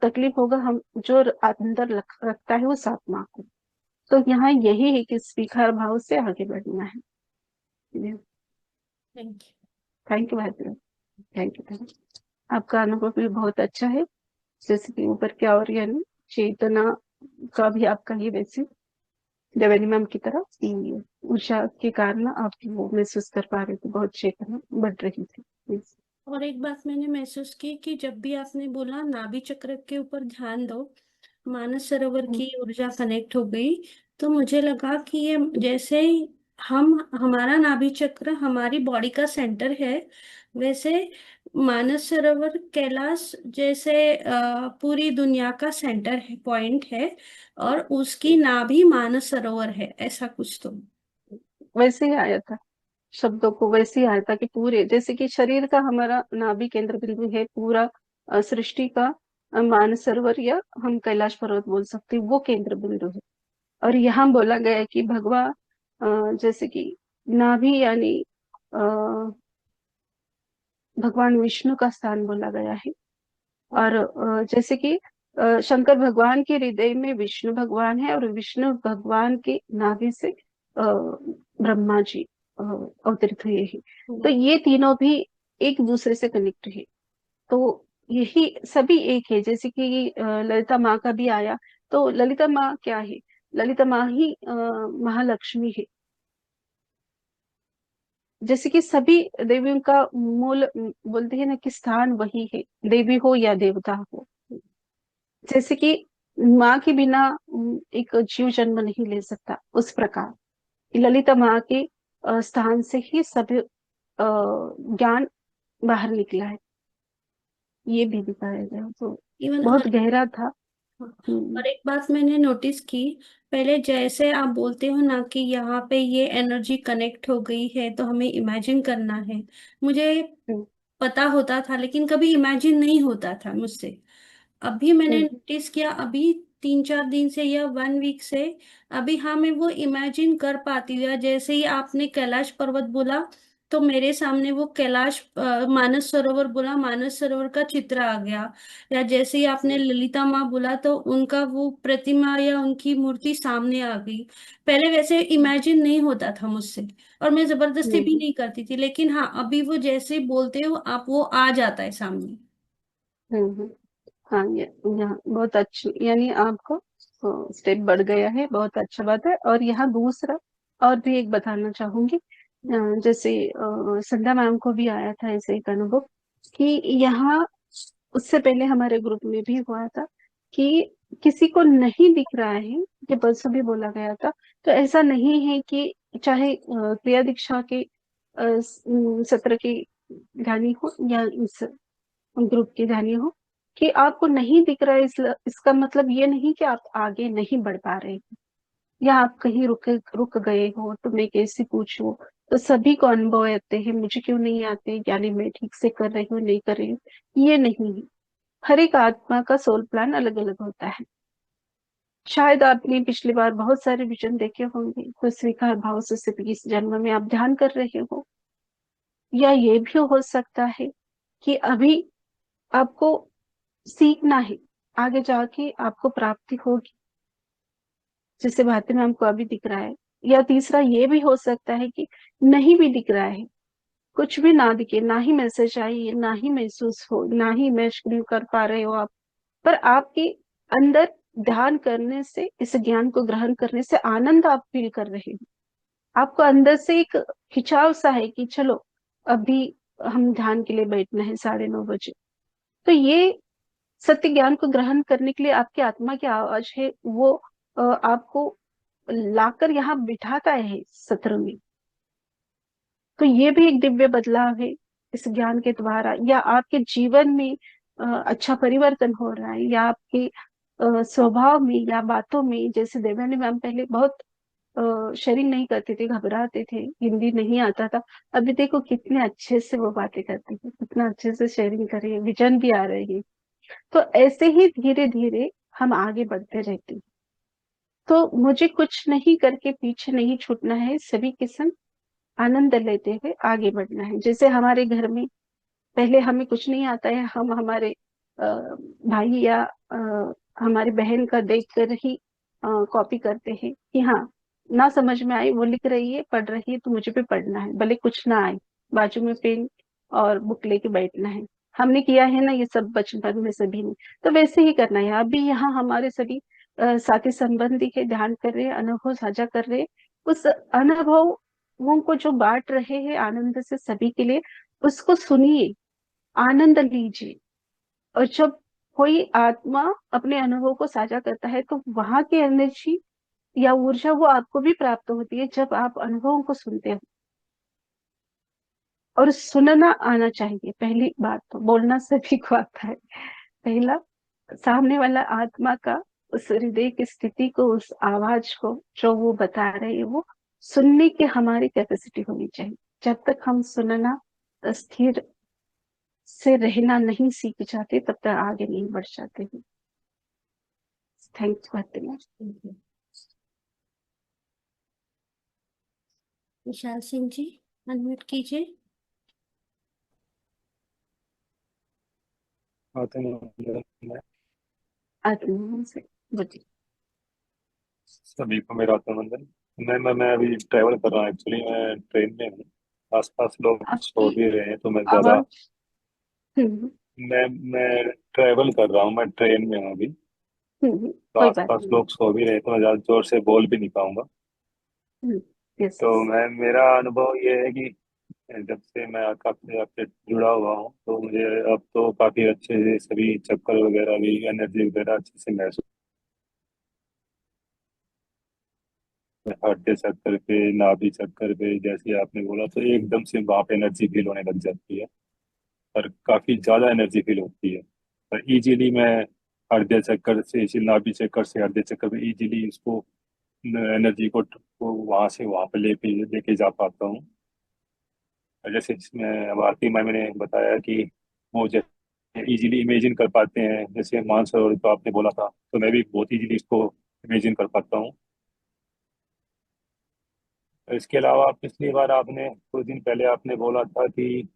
तकलीफ होगा हम जो अंदर रखता है उस आत्मा को। तो यहाँ यही है कि स्वीकार भाव से आगे बढ़ना है। Thank you. Thank you Bharti, thank you. आपका अनुभव भी बहुत अच्छा है, जैसे कि ऊपर क्या और यानी चेतना का भी आपका ही वैसे देवनी मैम की तरह ऊर्जा के कारण आप वो महसूस कर पा रहे थे, बहुत चेतना बढ़ रही थी। Yes. और एक बात मैंने महसूस की कि जब भी आपने बोला नाभि चक्र के ऊपर ध्यान दो, मानस सरोवर की ऊर्जा कनेक्ट हो गई, तो मुझे लगा कि ये जैसे हम हमारा नाभि चक्र हमारी बॉडी का सेंटर है, वैसे मानस सरोवर कैलाश जैसे पूरी दुनिया का सेंटर है, पॉइंट है, और उसकी नाभि मानस सरोवर है, ऐसा कुछ तो। वैसे ही आया था, शब्दों को वैसे ही आया था कि पूरे, जैसे कि शरीर का हमारा नाभि केंद्र बिंदु है, पूरा सृष्टि का मानसरोवर या हम कैलाश पर्वत बोल सकते हैं, वो केंद्र बिंदु है। और यहाँ बोला गया है कि भगवान जैसे कि नाभि यानी अ, भगवान विष्णु का स्थान बोला गया है। और जैसे कि शंकर भगवान के हृदय में विष्णु भगवान है, और विष्णु भगवान के नाभि से ब्रह्मा जी अवतरित हुए हैं। तो ये तीनों भी एक दूसरे से कनेक्ट है। तो यही सभी एक है। जैसे कि ललिता माँ का भी आया, तो ललिता माँ क्या है? ललिता माँ ही महालक्ष्मी है। जैसे कि सभी देवियों का मूल बोलते हैं ना कि स्थान वही है, देवी हो या देवता हो। जैसे कि माँ के बिना एक जीव जन्म नहीं ले सकता, उस प्रकार ललिता माँ के स्थान से ही सभी ज्ञान बाहर निकला है। ये भी दिखाया गया, तो इवन बहुत गहरा था। और एक बात मैंने नोटिस की, पहले जैसे आप बोलते हो ना कि यहाँ पे ये एनर्जी कनेक्ट हो गई है तो हमें इमेजिन करना है, मुझे हम्म, पता होता था लेकिन कभी इमेजिन नहीं होता था मुझसे। अभी मैंने हम्म, नोटिस किया, अभी 3-4 दिन से या 1 वीक से, अभी हाँ मैं वो इमेजिन कर पाती हूँ। या जैसे ही आपने कैलाश पर्वत बोला तो मेरे सामने वो कैलाश मानस सरोवर बोला, मानस सरोवर का चित्र आ गया। या जैसे ही आपने ललिता माँ बोला तो उनका वो प्रतिमा या उनकी मूर्ति सामने आ गई। पहले वैसे इमेजिन नहीं होता था मुझसे, और मैं जबरदस्ती भी हम्म, नहीं करती थी, लेकिन हाँ अभी वो जैसे बोलते हो आप वो आ जाता है सामने। हम्म, हाँ, ये यहाँ बहुत अच्छी, यानी आपको स्टेप बढ़ गया है, बहुत अच्छा बात है। और यहाँ दूसरा और भी एक बताना चाहूंगी। जैसे संध्या मैम को भी आया था ऐसे एक अनुभव कि यहाँ उससे पहले हमारे ग्रुप में भी हुआ था कि किसी को नहीं दिख रहा है, ये परसों भी बोला गया था। तो ऐसा नहीं है कि चाहे क्रिया दीक्षा के सत्र की ध्यानी हो या इस ग्रुप की ध्यानी हो, कि आपको नहीं दिख रहा है इसका मतलब ये नहीं कि आप आगे नहीं बढ़ पा रहे, या आप कहीं रुक गए हो तो मैं कैसे पूछूं। तो सभी को अनुभव आते हैं, मुझे क्यों नहीं आते, यानी मैं ठीक से कर रही हूँ नहीं कर रही हूँ, ये नहीं है। हर एक आत्मा का सोल प्लान अलग अलग होता है। शायद आपने पिछली बार बहुत सारे विजन देखे होंगे, तो स्वीकार भाव से सिर्फ इस जन्म में आप ध्यान कर रहे हो। या ये भी हो सकता है कि अभी आपको सीखना है, आगे जाके आपको प्राप्ति होगी, जैसे भारती मैम को अभी दिख रहा है। या तीसरा ये भी हो सकता है कि नहीं भी दिख रहा है, कुछ भी ना दिखे, ना ही मैसेज आई, ना ही महसूस हो, ना ही इमेजिन कर पा रहे हो आप, पर आपके अंदर ध्यान करने से, इस ज्ञान को ग्रहण करने से आनंद आप फील कर रहे हो। आपको अंदर से एक खिंचाव सा है कि चलो अभी हम ध्यान के लिए बैठना है 9:30 बजे। तो ये सत्य ज्ञान को ग्रहण करने के लिए आपकी आत्मा की आवाज है, वो आपको लाकर यहाँ बिठाता है सत्र में। तो ये भी एक दिव्य बदलाव है इस ज्ञान के द्वारा। या आपके जीवन में अच्छा परिवर्तन हो रहा है, या आपके स्वभाव में या बातों में। जैसे देवयानी मैम पहले बहुत शेयरिंग नहीं करते थे, घबराते थे, हिंदी नहीं आता था। अभी देखो कितने अच्छे से वो बातें करती है, कितना अच्छे से शेयरिंग कर रही है, विजन भी आ रही है। तो ऐसे ही धीरे धीरे हम आगे बढ़ते रहते हैं। तो मुझे कुछ नहीं करके पीछे नहीं छूटना है, सभी के संग आनंद लेते हुए आगे बढ़ना है। जैसे हमारे घर में पहले हमें कुछ नहीं आता है, हम हमारे भाई या हमारी बहन का देख कर ही कॉपी करते हैं कि हाँ, ना समझ में आई, वो लिख रही है पढ़ रही है तो मुझे भी पढ़ना है, भले कुछ ना आए, बाजू में पेन और बुक लेके बैठना है। हमने किया है ना ये सब बचपन में सभी ने। तो वैसे ही करना है। अभी यहाँ हमारे सभी साथी संबंधी है, ध्यान कर रहे हैं, अनुभव साझा कर रहे हैं। उस अनुभवों को जो बांट रहे हैं आनंद से सभी के लिए, उसको सुनिए, आनंद लीजिए। और जब कोई आत्मा अपने अनुभव को साझा करता है तो वहां की एनर्जी या ऊर्जा वो आपको भी प्राप्त होती है जब आप अनुभवों को सुनते हो। और सुनना आना चाहिए, पहली बात तो बोलना सभी को आता है। पहला, सामने वाला आत्मा का उस हृदय की स्थिति को, उस आवाज को जो वो बता रहे हैं, वो सुनने की हमारी कैपेसिटी होनी चाहिए। जब तक हम सुनना स्थिर से रहना नहीं सीख जाते तब तक आगे नहीं बढ़ जाते हैं। थैंक्स फातिमा। विशाल सिंह जी, अनम्यूट कीजिए। आत्मवंदन। आत्मा से बोलिए। सभी को मेरा आत्मवंदन। मैं अभी ट्रैवल कर रहा हूँ, एक्चुअली मैं ट्रेन में हूँ। आसपास लोग सो आपकी भी रहे हैं तो मैं ज्यादा। आवाज। हम्म। मैं ट्रैवल कर रहा हूँ, मैं ट्रेन में हूँ अभी। तो कोई बात आसपास नहीं। लोग सो भी रहे हैं तो मैं ज्यादा जोर से बोल भी नहीं पाऊंगा। यस तो यस। मेरा अनुभव ये है कि जब से मैं काफी आपसे जुड़ा हुआ हूँ तो मुझे अब तो काफी अच्छे से सभी चक्कर वगैरह भी, एनर्जी वगैरह अच्छे से महसूस। हार्ट के चक्कर पे, नाभि चक्कर पे, जैसे आपने बोला, तो एकदम से वहां पे एनर्जी फील होने लग जाती है। और काफी ज्यादा एनर्जी फील होती है। और इजीली मैं हृदय चक्कर से, इसी नाभि चक्कर से हृदय चक्कर में इजीली इसको, एनर्जी को वहां से वहां पे लेके लेके जा पाता हूँ। और जैसे इसमें भारती मैम ने बताया कि वो जैसे इजीली इमेजिन कर पाते हैं, जैसे मानसरोवर तो आपने बोला था, तो मैं भी बहुत इजीली इसको इमेजिन कर पाता हूँ। इसके अलावा पिछली बार आपने, कुछ दिन पहले आपने बोला था कि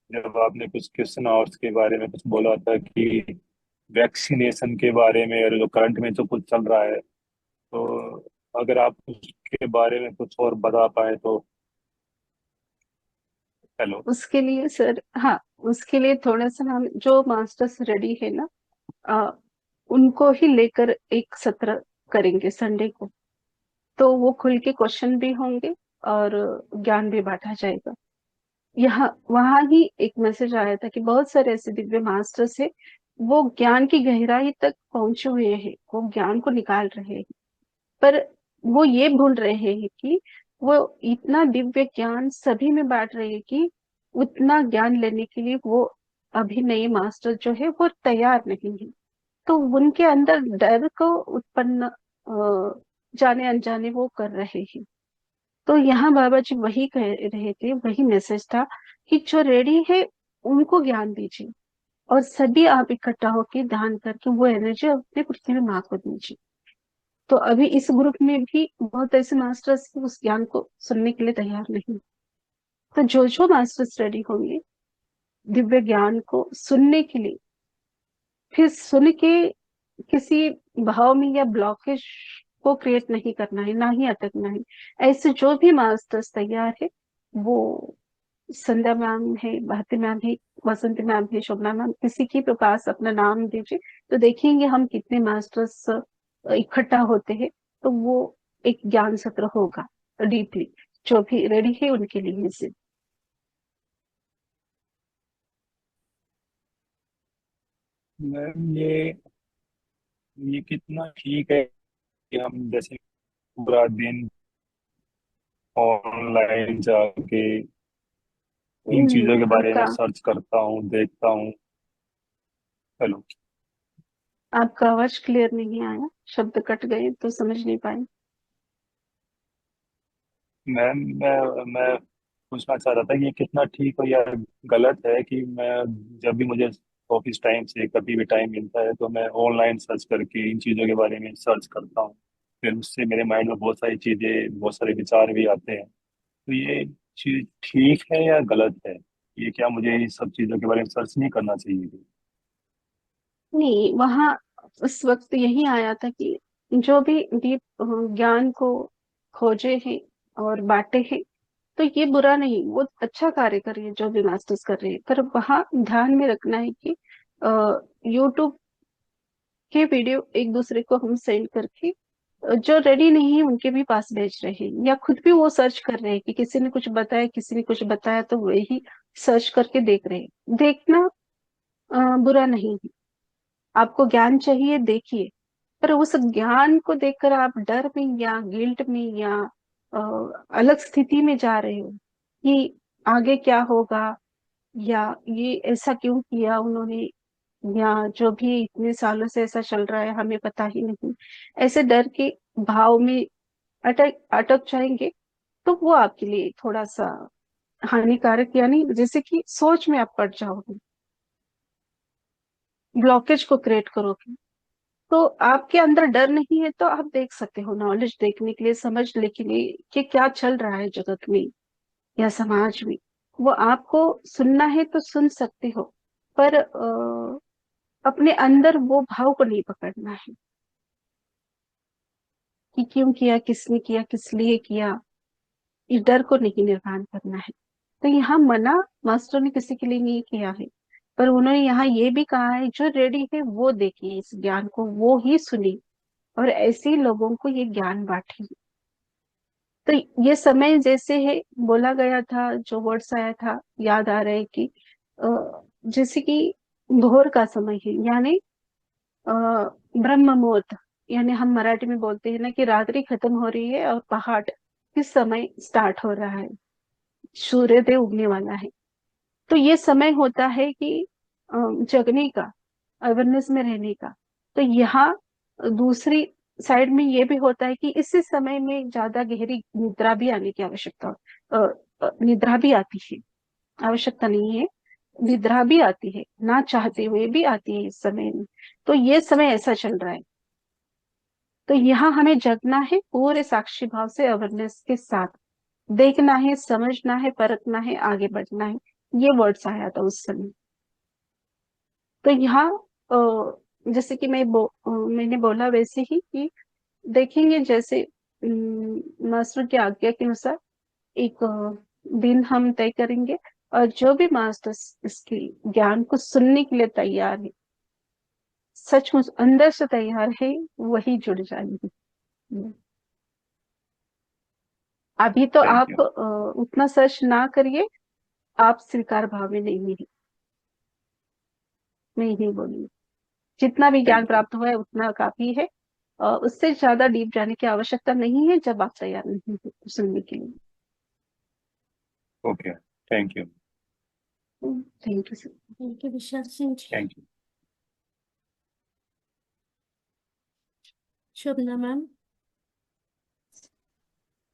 जब आपने कुछ क्वेश्चन आवर्स के बारे में कुछ बोला था कि वैक्सीनेशन के बारे में, और जो करंट में जो कुछ चल रहा है, तो अगर आप उसके बारे में कुछ और बता पाए तो। हेलो। उसके लिए सर, हाँ, उसके लिए थोड़ा सा हम जो मास्टर्स रेडी है ना, आ, उनको ही लेकर एक सत्र करेंगे संडे को। तो वो खुल के क्वेश्चन भी होंगे और ज्ञान भी बांटा जाएगा। यहाँ वहां ही एक मैसेज आया था कि बहुत सारे ऐसे दिव्य मास्टर्स है, वो ज्ञान की गहराई तक पहुंचे हुए हैं, वो ज्ञान को निकाल रहे हैं, पर वो ये भूल रहे हैं कि वो इतना दिव्य ज्ञान सभी में बांट रहे हैं कि उतना ज्ञान लेने के लिए वो अभी नए मास्टर जो है वो तैयार नहीं है। तो उनके अंदर डर को उत्पन्न जाने अनजाने वो कर रहे हैं। तो यहाँ बाबा जी वही कह रहे थे, वही मैसेज था कि जो रेडी है उनको ज्ञान दीजिए, और सभी आप इकट्ठा होकर ध्यान करके वो एनर्जी अपने पृथ्वी माँ को दीजिए। तो अभी इस ग्रुप में भी बहुत ऐसे मास्टर्स उस ज्ञान को सुनने के लिए तैयार नहीं। तो जो जो मास्टर्स रेडी होंगे दिव्य ज्ञान को सुनने के लिए, फिर सुन के किसी भाव में या ब्लॉकेज को क्रिएट नहीं करना है, ना ही अटकना है। ऐसे जो भी मास्टर्स तैयार है, वो संध्या मैम है, भारती मैम है, वसंती मैम है, शोभना मैम, किसी के भी पास अपना नाम दीजिए, तो देखेंगे हम कितने मास्टर्स इकट्ठा होते हैं। तो वो एक ज्ञान सत्र होगा डीपली, जो भी रेडी है उनके लिए से। मैम ये कितना ठीक है कि हम जैसे पूरा दिन ऑनलाइन जाके इन चीजों के बारे में आपका सर्च करता हूँ, देखता हूँ। हेलो। आपका आवाज क्लियर नहीं आया, शब्द कट गए तो समझ नहीं पाए। मैम मैं पूछना चाह रहा था कि ये कितना ठीक और या गलत है कि मैं जब भी मुझे ऑफिस टाइम से कभी भी टाइम मिलता है तो मैं ऑनलाइन सर्च करके इन चीज़ों के बारे में सर्च करता हूँ। फिर उससे मेरे माइंड में बहुत सारी चीज़ें, बहुत सारे विचार भी आते हैं। तो ये चीज ठीक है या गलत है? ये क्या मुझे इन सब चीज़ों के बारे में सर्च नहीं करना चाहिए? नहीं, वहाँ उस वक्त यही आया था कि जो भी दीप ज्ञान को खोजे हैं और बांटे हैं, तो ये बुरा नहीं, वो अच्छा कार्य कर रही है जो भी मास्टर्स कर रहे हैं, पर वहाँ ध्यान में रखना है कि यूट्यूब के वीडियो एक दूसरे को हम सेंड करके जो रेडी नहीं है उनके भी पास भेज रहे हैं, या खुद भी वो सर्च कर रहे हैं कि किसी ने कुछ बताया, किसी ने कुछ बताया, तो वही सर्च करके देख रहे हैं। देखना बुरा नहीं है, आपको ज्ञान चाहिए देखिए, पर उस ज्ञान को देखकर आप डर में या गिल्ट में या अ, अलग स्थिति में जा रहे हो कि आगे क्या होगा, या ये ऐसा क्यों किया उन्होंने, या जो भी इतने सालों से ऐसा चल रहा है हमें पता ही नहीं, ऐसे डर के भाव में अटक अटक जाएंगे, तो वो आपके लिए थोड़ा सा हानिकारक यानी जैसे कि सोच में आप पड़ जाओगे, ब्लॉकेज को क्रिएट करोगे। तो आपके अंदर डर नहीं है तो आप देख सकते हो, नॉलेज देखने के लिए, समझने के लिए कि क्या चल रहा है जगत में या समाज में। वो आपको सुनना है तो सुन सकते हो, पर अपने अंदर वो भाव को नहीं पकड़ना है कि क्यों किया, किसने किया, किस लिए किया। इस डर को नहीं निर्माण करना है। तो यहाँ मना मास्टर ने किसी के लिए नहीं किया है, पर उन्होंने यहाँ ये भी कहा है जो रेडी है वो देखिए इस ज्ञान को, वो ही सुनी और ऐसे ही लोगों को ये ज्ञान बांटे। तो ये समय जैसे है, बोला गया था, जो वर्ड्स आया था याद आ रहा है कि जैसे कि भोर का समय है, यानी ब्रह्म मुहूर्त, यानी हम मराठी में बोलते हैं ना कि रात्रि खत्म हो रही है और पहाड़ किस समय स्टार्ट हो रहा है, सूर्योदय उगने वाला है। तो ये समय होता है कि जगने का, अवेयरनेस में रहने का। तो यहाँ दूसरी साइड में ये भी होता है कि इसी समय में ज्यादा गहरी निद्रा भी आने की आवश्यकता निद्रा भी आती है, आवश्यकता नहीं है, निद्रा भी आती है, ना चाहते हुए भी आती है इस समय में। तो ये समय ऐसा चल रहा है। तो यहाँ हमें जगना है पूरे साक्षी भाव से, अवेयरनेस के साथ देखना है, समझना है, परखना है, आगे बढ़ना है। ये वर्ड्स आया था उस समय। तो यहाँ जैसे कि मैंने बोला वैसे ही कि देखेंगे, जैसे मास्टर की आज्ञा के अनुसार एक दिन हम तय करेंगे, और जो भी मास्टर इसके ज्ञान को सुनने के लिए तैयार है, सचमुच अंदर से तैयार है, वही जुड़ जाएंगे। अभी तो थैंक आप यू। उतना सर्च ना करिए, आप स्वीकार भाव में नहीं है, मैं यही बोलूंगी। जितना भी ज्ञान थैंक यू। प्राप्त हुआ है उतना काफी है, उससे ज्यादा डीप जाने की आवश्यकता नहीं है जब आप तैयार नहीं हो सुनने के लिए। Okay. Thank you. Thank you sir. Thank you Vishal Singh ji. Thank you. Shobhana ma'am.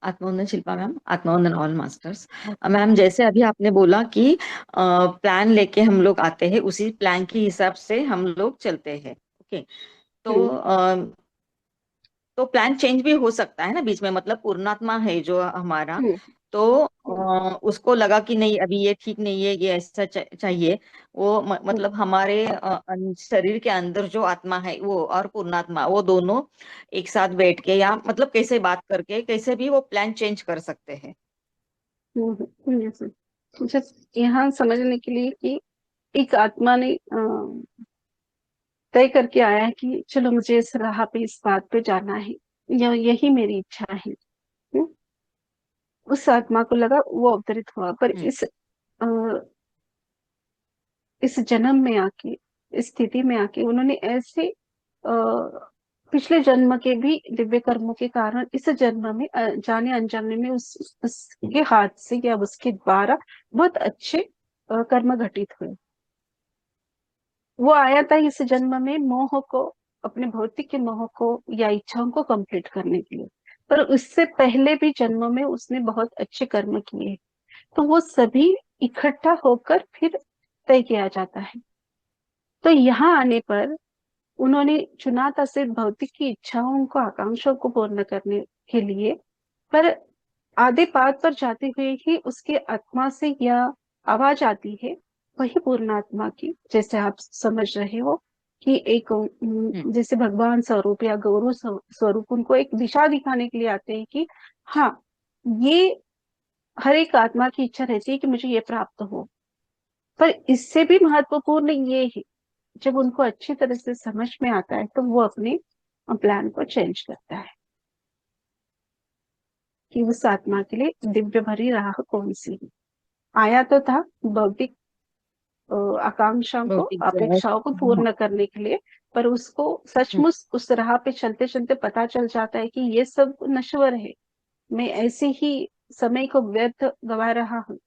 आत्मवंदन शिल्पा मैम, आत्मवंदन ऑल मास्टर्स। मैम, जैसे अभी आपने बोला कि प्लान लेके हम लोग आते हैं, उसी प्लान के हिसाब से हम लोग चलते हैं। ओके। तो तो प्लान चेंज भी हो सकता है ना बीच में, मतलब पूर्णात्मा है जो हमारा, हम्म, तो उसको लगा कि नहीं अभी ये ठीक नहीं है, ये ऐसा चाहिए। वो हम्म, मतलब हमारे शरीर के अंदर जो आत्मा है वो और पूर्णात्मा, वो दोनों एक साथ बैठ के या मतलब कैसे बात करके कैसे भी वो प्लान चेंज कर सकते हैं। yes, sir। जस्ट यहाँ समझने के लिए कि एक आत्मा ने तय करके आया है कि चलो मुझे इस राह पे, इस बात पे जाना है, या यही मेरी इच्छा है। हम्म, उस आत्मा को लगा, वो अवतरित हुआ, पर हम्म। अ, इस जन्म में आके, इस स्थिति में आके उन्होंने ऐसे पिछले जन्म के भी दिव्य कर्मों के कारण इस जन्म में जाने अनजाने में उसके हाथ से या उसके द्वारा बहुत अच्छे कर्म घटित हुए। वो आया था इस जन्म में मोह को, अपने भौतिक के मोह को या इच्छाओं को कंप्लीट करने के लिए, पर उससे पहले भी जन्मों में उसने बहुत अच्छे कर्म किए। तो वो सभी इकट्ठा होकर फिर तय किया जाता है। तो यहाँ आने पर उन्होंने चुना था सिर्फ भौतिक की इच्छाओं को, आकांक्षाओं को पूर्ण करने के लिए, पर आधे पाद पर जाते हुए ही उसके आत्मा से यह आवाज आती है, वही पूर्ण आत्मा की, जैसे आप समझ रहे हो कि एक हम्म। जैसे भगवान स्वरूप या गौरव स्वरूप उनको एक दिशा दिखाने के लिए आते हैं कि हाँ, ये हर एक आत्मा की इच्छा रहती है कि मुझे ये प्राप्त हो। पर इससे भी महत्वपूर्ण ये है, जब उनको अच्छी तरह से समझ में आता है तो वो अपने प्लान को चेंज करता है कि उस आत्मा के लिए दिव्य भरी राह कौन सी है। आया तो था भौतिक आकांक्षाओं को, भौतिक अपेक्षाओं को हाँ। पूर्ण करने के लिए, पर उसको हम्म। सचमुच उस राह पे चलते चलते पता चल जाता है कि ये सब नश्वर है, मैं ऐसे ही समय को व्यर्थ गवा रहा हूँ।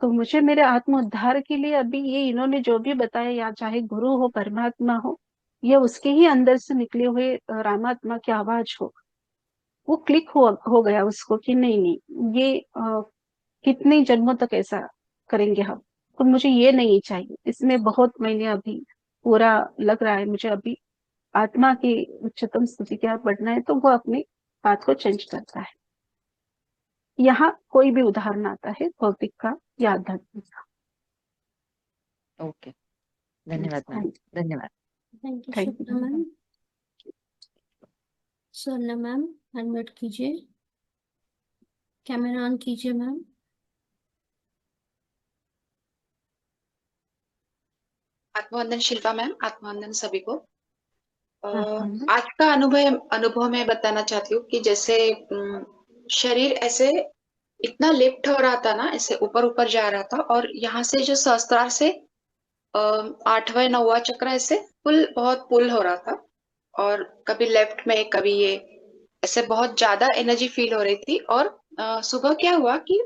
तो मुझे मेरे आत्म उद्धार के लिए अभी ये इन्होंने जो भी बताया, या चाहे गुरु हो, परमात्मा हो, या उसके ही अंदर से निकले हुए रामात्मा की आवाज हो, वो क्लिक हो गया उसको कि नहीं नहीं, ये कितने जन्मों तक ऐसा करेंगे हम? और मुझे ये नहीं चाहिए। इसमें बहुत मैंने अभी पूरा लग रहा है मुझे अभी आत्मा की उच्चतम स्थिति की ओर बढ़ना है, तो वो अपनी बात को चेंज करता है। यहाँ कोई भी उदाहरण आता है भौतिक का या आध्यात्मिक का। ओके, धन्यवाद मैम, धन्यवाद। Thank you thank Shukla you. Ma'am. सोना मैम अनम्यूट कीजिए, कैमरा ऑन कीजिए मैम। आत्मवंदन शिल्पा मैम, आत्मवंदन सभी को। आत्मवंदन। आज का अनुभव मैं बताना चाहती हूँ कि जैसे शरीर ऐसे इतना लिफ्ट हो रहा था ना, ऐसे ऊपर ऊपर जा रहा था, और यहाँ से जो सहस्त्रार से 8वां 9वां चक्र ऐसे बहुत पुल हो रहा था, और कभी लेफ्ट में कभी ये ऐसे बहुत ज्यादा एनर्जी फील हो रही थी। और सुबह क्या हुआ कि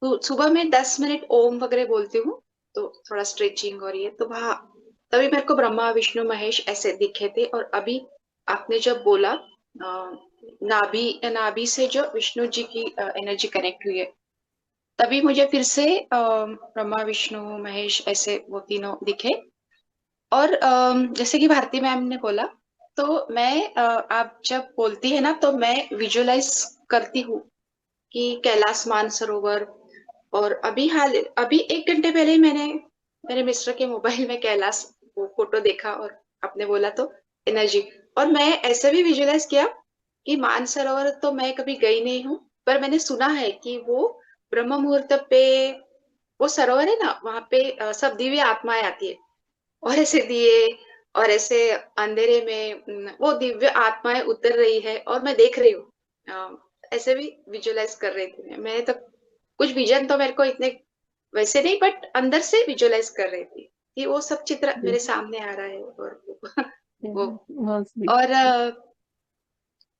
तो सुबह में 10 मिनट ओम वगैरह बोलती हूँ, तो थोड़ा स्ट्रेचिंग और ये तो वहाँ तभी मेरे को ब्रह्मा विष्णु महेश ऐसे दिखे थे। और अभी आपने जब बोला नाभि से जो विष्णु जी की एनर्जी कनेक्ट हुई है, तभी मुझे फिर से ब्रह्मा विष्णु महेश ऐसे वो तीनों दिखे। और जैसे कि भारती मैम ने बोला, तो मैं आप जब बोलती है ना, तो मैं विजुअलाइज करती हूँ कि कैलाश मानसरोवर। और अभी 1 घंटे पहले ही मैंने मेरे मिस्टर के मोबाइल में कैलाश वो फोटो देखा, और आपने बोला तो एनर्जी। और मैं ऐसे भी विजुअलाइज किया कि मानसरोवर तो मैं कभी गई नहीं हूँ, पर मैंने सुना है कि वो ब्रह्म मुहूर्त पे वो सरोवर है ना, वहां पे सब दिव्य आत्माएं आती है, और ऐसे दिए और ऐसे अंधेरे में वो दिव्य आत्माएं उतर रही है, और मैं देख रही हूँ। ऐसे भी विजुअलाइज कर रही थी मैंने तो कुछ विजन तो मेरे को इतने वैसे नहीं, बट अंदर से विजुअलाइज कर रही थी कि वो सब चित्र मेरे सामने आ रहा है। और वो बहुत sweet। और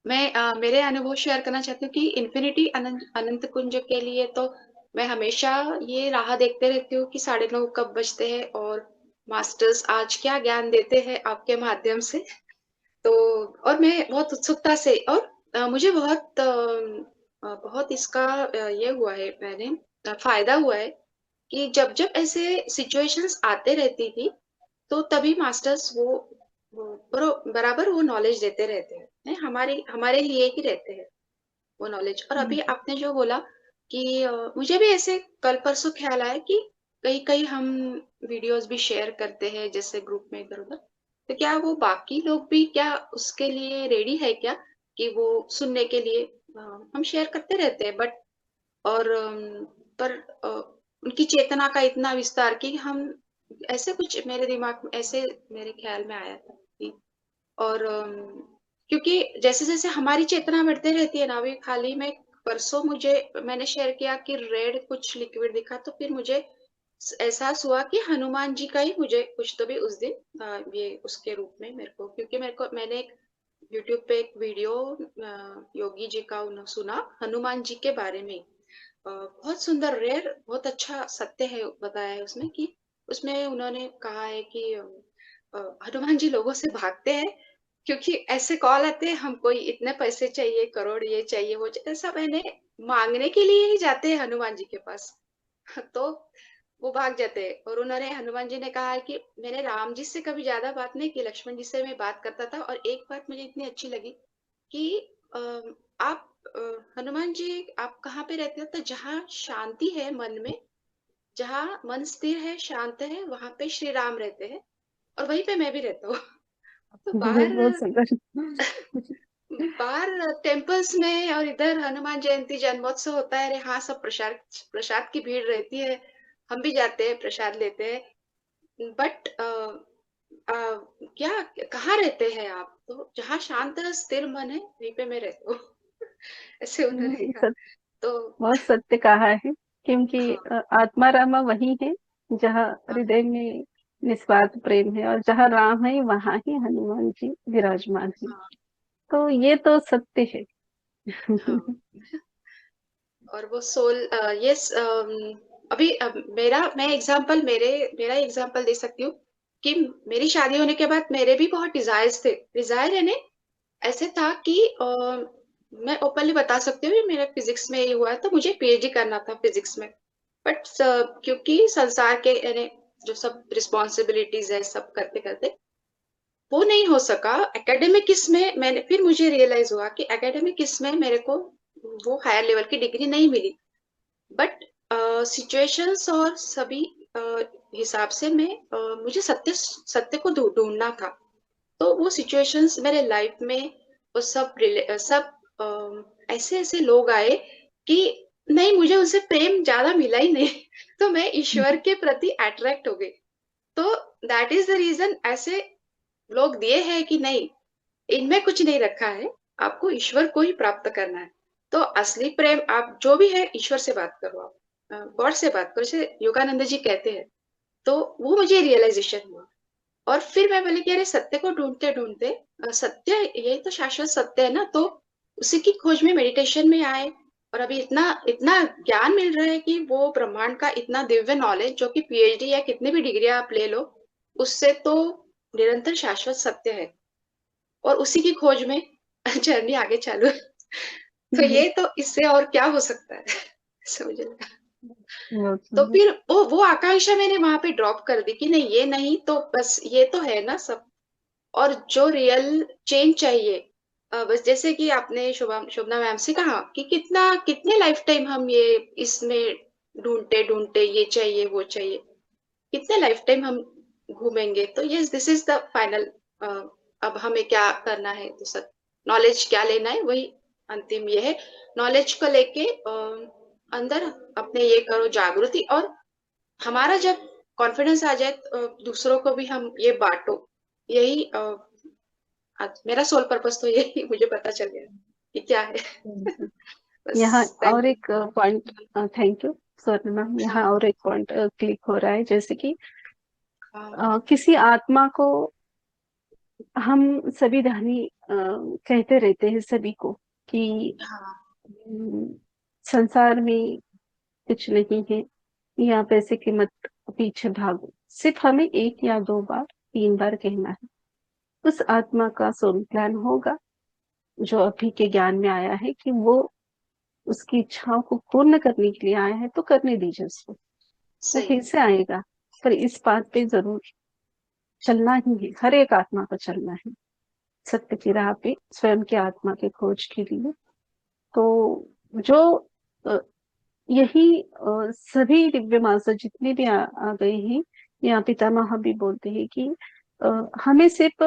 मैं मेरे अनुभव शेयर करना चाहती हूँ कि इन्फिनिटी अनंत कुंज के लिए तो मैं हमेशा ये राह देखते रहती हूँ कि 9:30 कब बजते हैं, और मास्टर्स आज क्या ज्ञान देते हैं आपके माध्यम से। तो और मैं बहुत उत्सुकता से, और मुझे बहुत इसका ये हुआ है, मैंने फायदा हुआ है कि जब जब ऐसे सिचुएशंस आते रहती थी, तो तभी मास्टर्स बराबर वो नॉलेज देते रहते हैं, हमारे लिए ही रहते हैं वो नॉलेज। और अभी आपने जो बोला कि मुझे भी ऐसे कल परसों ख्याल आया कि कहीं कहीं हम वीडियोस भी शेयर करते हैं जैसे ग्रुप में इधर उधर, तो क्या वो बाकी लोग भी क्या उसके लिए रेडी है क्या, कि वो सुनने के लिए हम शेयर करते रहते हैं, बट और पर उनकी चेतना का इतना विस्तार कि हम ऐसे कुछ मेरे दिमाग में ऐसे मेरे ख्याल में आया था कि और क्योंकि जैसे जैसे हमारी चेतना बढ़ते रहती है ना, अभी खाली में परसों मैंने शेयर किया कि रेड कुछ लिक्विड दिखा, तो फिर मुझे एहसास हुआ कि हनुमान जी का ही मुझे कुछ तो भी उस दिन ये उसके रूप में मेरे को, क्योंकि मैंने एक यूट्यूब पे एक वीडियो योगी जी का सुना हनुमान जी के बारे में। बहुत सुंदर रेयर बहुत अच्छा सत्य है बताया है उसमें, कि उसमें उन्होंने कहा है कि हनुमान जी लोगों से भागते हैं क्योंकि ऐसे कॉल आते हैं, हमको इतने पैसे चाहिए, करोड़ ये चाहिए वो चाहिए, ऐसा मैंने मांगने के लिए ही जाते हैं हनुमान जी के पास। तो वो भाग जाते हैं। और उन्होंने हनुमान जी ने कहा है कि मैंने राम जी से कभी ज्यादा बात नहीं की, लक्ष्मण जी से मैं बात करता था। और एक बात मुझे इतनी अच्छी लगी कि आप हनुमान जी आप कहाँ पे रहते हो, तो जहाँ शांति है मन में, जहाँ मन स्थिर है शांत है, वहां पे श्री राम रहते हैं, और वहीं पे मैं भी रहता हूँ। तो बहुत सुंदर। बाहर टेम्पल्स में और इधर हनुमान जयंती जन्मोत्सव होता है, अरे हाँ सब प्रसाद की भीड़ रहती है, हम भी जाते हैं प्रसाद लेते हैं, बट क्या कहाँ रहते हैं आप, तो जहाँ शांत स्थिर मन है वहीं पे मैं रहता हूँ। ऐसे उन्होंने कहा। सत्य, तो बहुत सत्य कहा है। क्योंकि हाँ आत्मा रामा वही है जहाँ हाँ हृदय में निस्वार्थ प्रेम है, और जहाँ राम है वहाँ ही हनुमान जी विराजमान है। हाँ तो ये तो सत्य है। हाँ। और वो अभी मेरा एग्जांपल दे सकती हूँ कि मेरी शादी होने के बाद मेरे भी बहुत डिजायर्स थे, डिजायर यानी ऐसे था कि मैं ओपनली बता सकती हूँ, मेरे फिजिक्स में ये हुआ है, तो मुझे पीएचडी करना था फिजिक्स में। बट क्योंकि संसार के यानी जो सब रिस्पॉन्सिबिलिटीज है सब करते करते वो नहीं हो सका। एकेडमिक्स में मैंने फिर मुझे रियलाइज हुआ कि एकेडमिक्स में मेरे को वो हायर लेवल की डिग्री नहीं मिली। बट सिचुएशंस और सभी हिसाब से मुझे सत्य सत्य को ढूंढना था। तो वो सिचुएशंस मेरे लाइफ में वो सब ऐसे ऐसे लोग आए कि नहीं, मुझे उनसे प्रेम ज्यादा मिला ही नहीं। तो मैं ईश्वर के प्रति अट्रैक्ट हो गई। तो दैट इज द रीजन ऐसे लोग दिए हैं कि नहीं, इनमें कुछ नहीं रखा है, आपको ईश्वर को ही प्राप्त करना है। तो असली प्रेम आप जो भी है ईश्वर से बात करो, आप गॉड से बात करो, जैसे योगानंद जी कहते हैं। तो वो मुझे रियलाइजेशन हुआ। और फिर मैं बोली कि अरे सत्य को ढूंढते ढूंढते सत्य यही तो शाश्वत सत्य है ना। तो उसी की खोज में मेडिटेशन में आए। और अभी इतना इतना ज्ञान मिल रहा है कि वो ब्रह्मांड का इतना दिव्य नॉलेज, जो कि पीएचडी या कितनी भी डिग्री आप ले लो, उससे तो निरंतर शाश्वत सत्य है। और उसी की खोज में जर्नी आगे चालू है। तो ये तो इससे और क्या हो सकता है। समझ लगा। बहुत तो सुंदर। फिर वो आकांक्षा मैंने वहां पे ड्रॉप कर दी कि नहीं, ये नहीं तो बस ये तो है ना सब। और जो रियल चेंज चाहिए, बस जैसे कि आपने शोभना मैम से कहा कि कितने लाइफ टाइम हम ये इसमें ढूंढते ढूंढते ये चाहिए वो चाहिए, कितने लाइफ टाइम हम घूमेंगे। तो yes, this is the final. अब हमें क्या करना है, तो सर नॉलेज क्या लेना है, वही अंतिम ये है। नॉलेज को लेके अंदर अपने ये करो जागृति। और हमारा जब कॉन्फिडेंस आ जाए तो दूसरों को भी हम ये बांटो। यही आज मेरा सोल पर्पस तो यही मुझे पता चल गया कि क्या है। यहाँ बस थैंक और यू। एक पॉइंट, थैंक यू स्वर्ण मैम, यहाँ हाँ और एक पॉइंट क्लिक हो रहा है, जैसे कि हाँ किसी आत्मा को हम सभी ध्यानी कहते रहते हैं सभी को कि हाँ संसार में कुछ नहीं है, या पैसे की मत पीछे भागो। सिर्फ हमें एक या दो बार, तीन बार कहना है। उस आत्मा का सोल प्लान होगा, जो अभी के ज्ञान में आया है कि वो उसकी इच्छाओं को पूर्ण करने के लिए आया है, तो करने दीजिए उसको। वो सही। फिर से आएगा, पर इस बात पे जरूर चलना ही है, हर एक आत्मा को चलना है सत्य की राह पे, स्वयं की आत्मा के खोज के लिए। तो जो अ, यही सभी दिव्य माता जितने भी आ गए हैं, या पितामह भी बोलते हैं कि हमें सिर्फ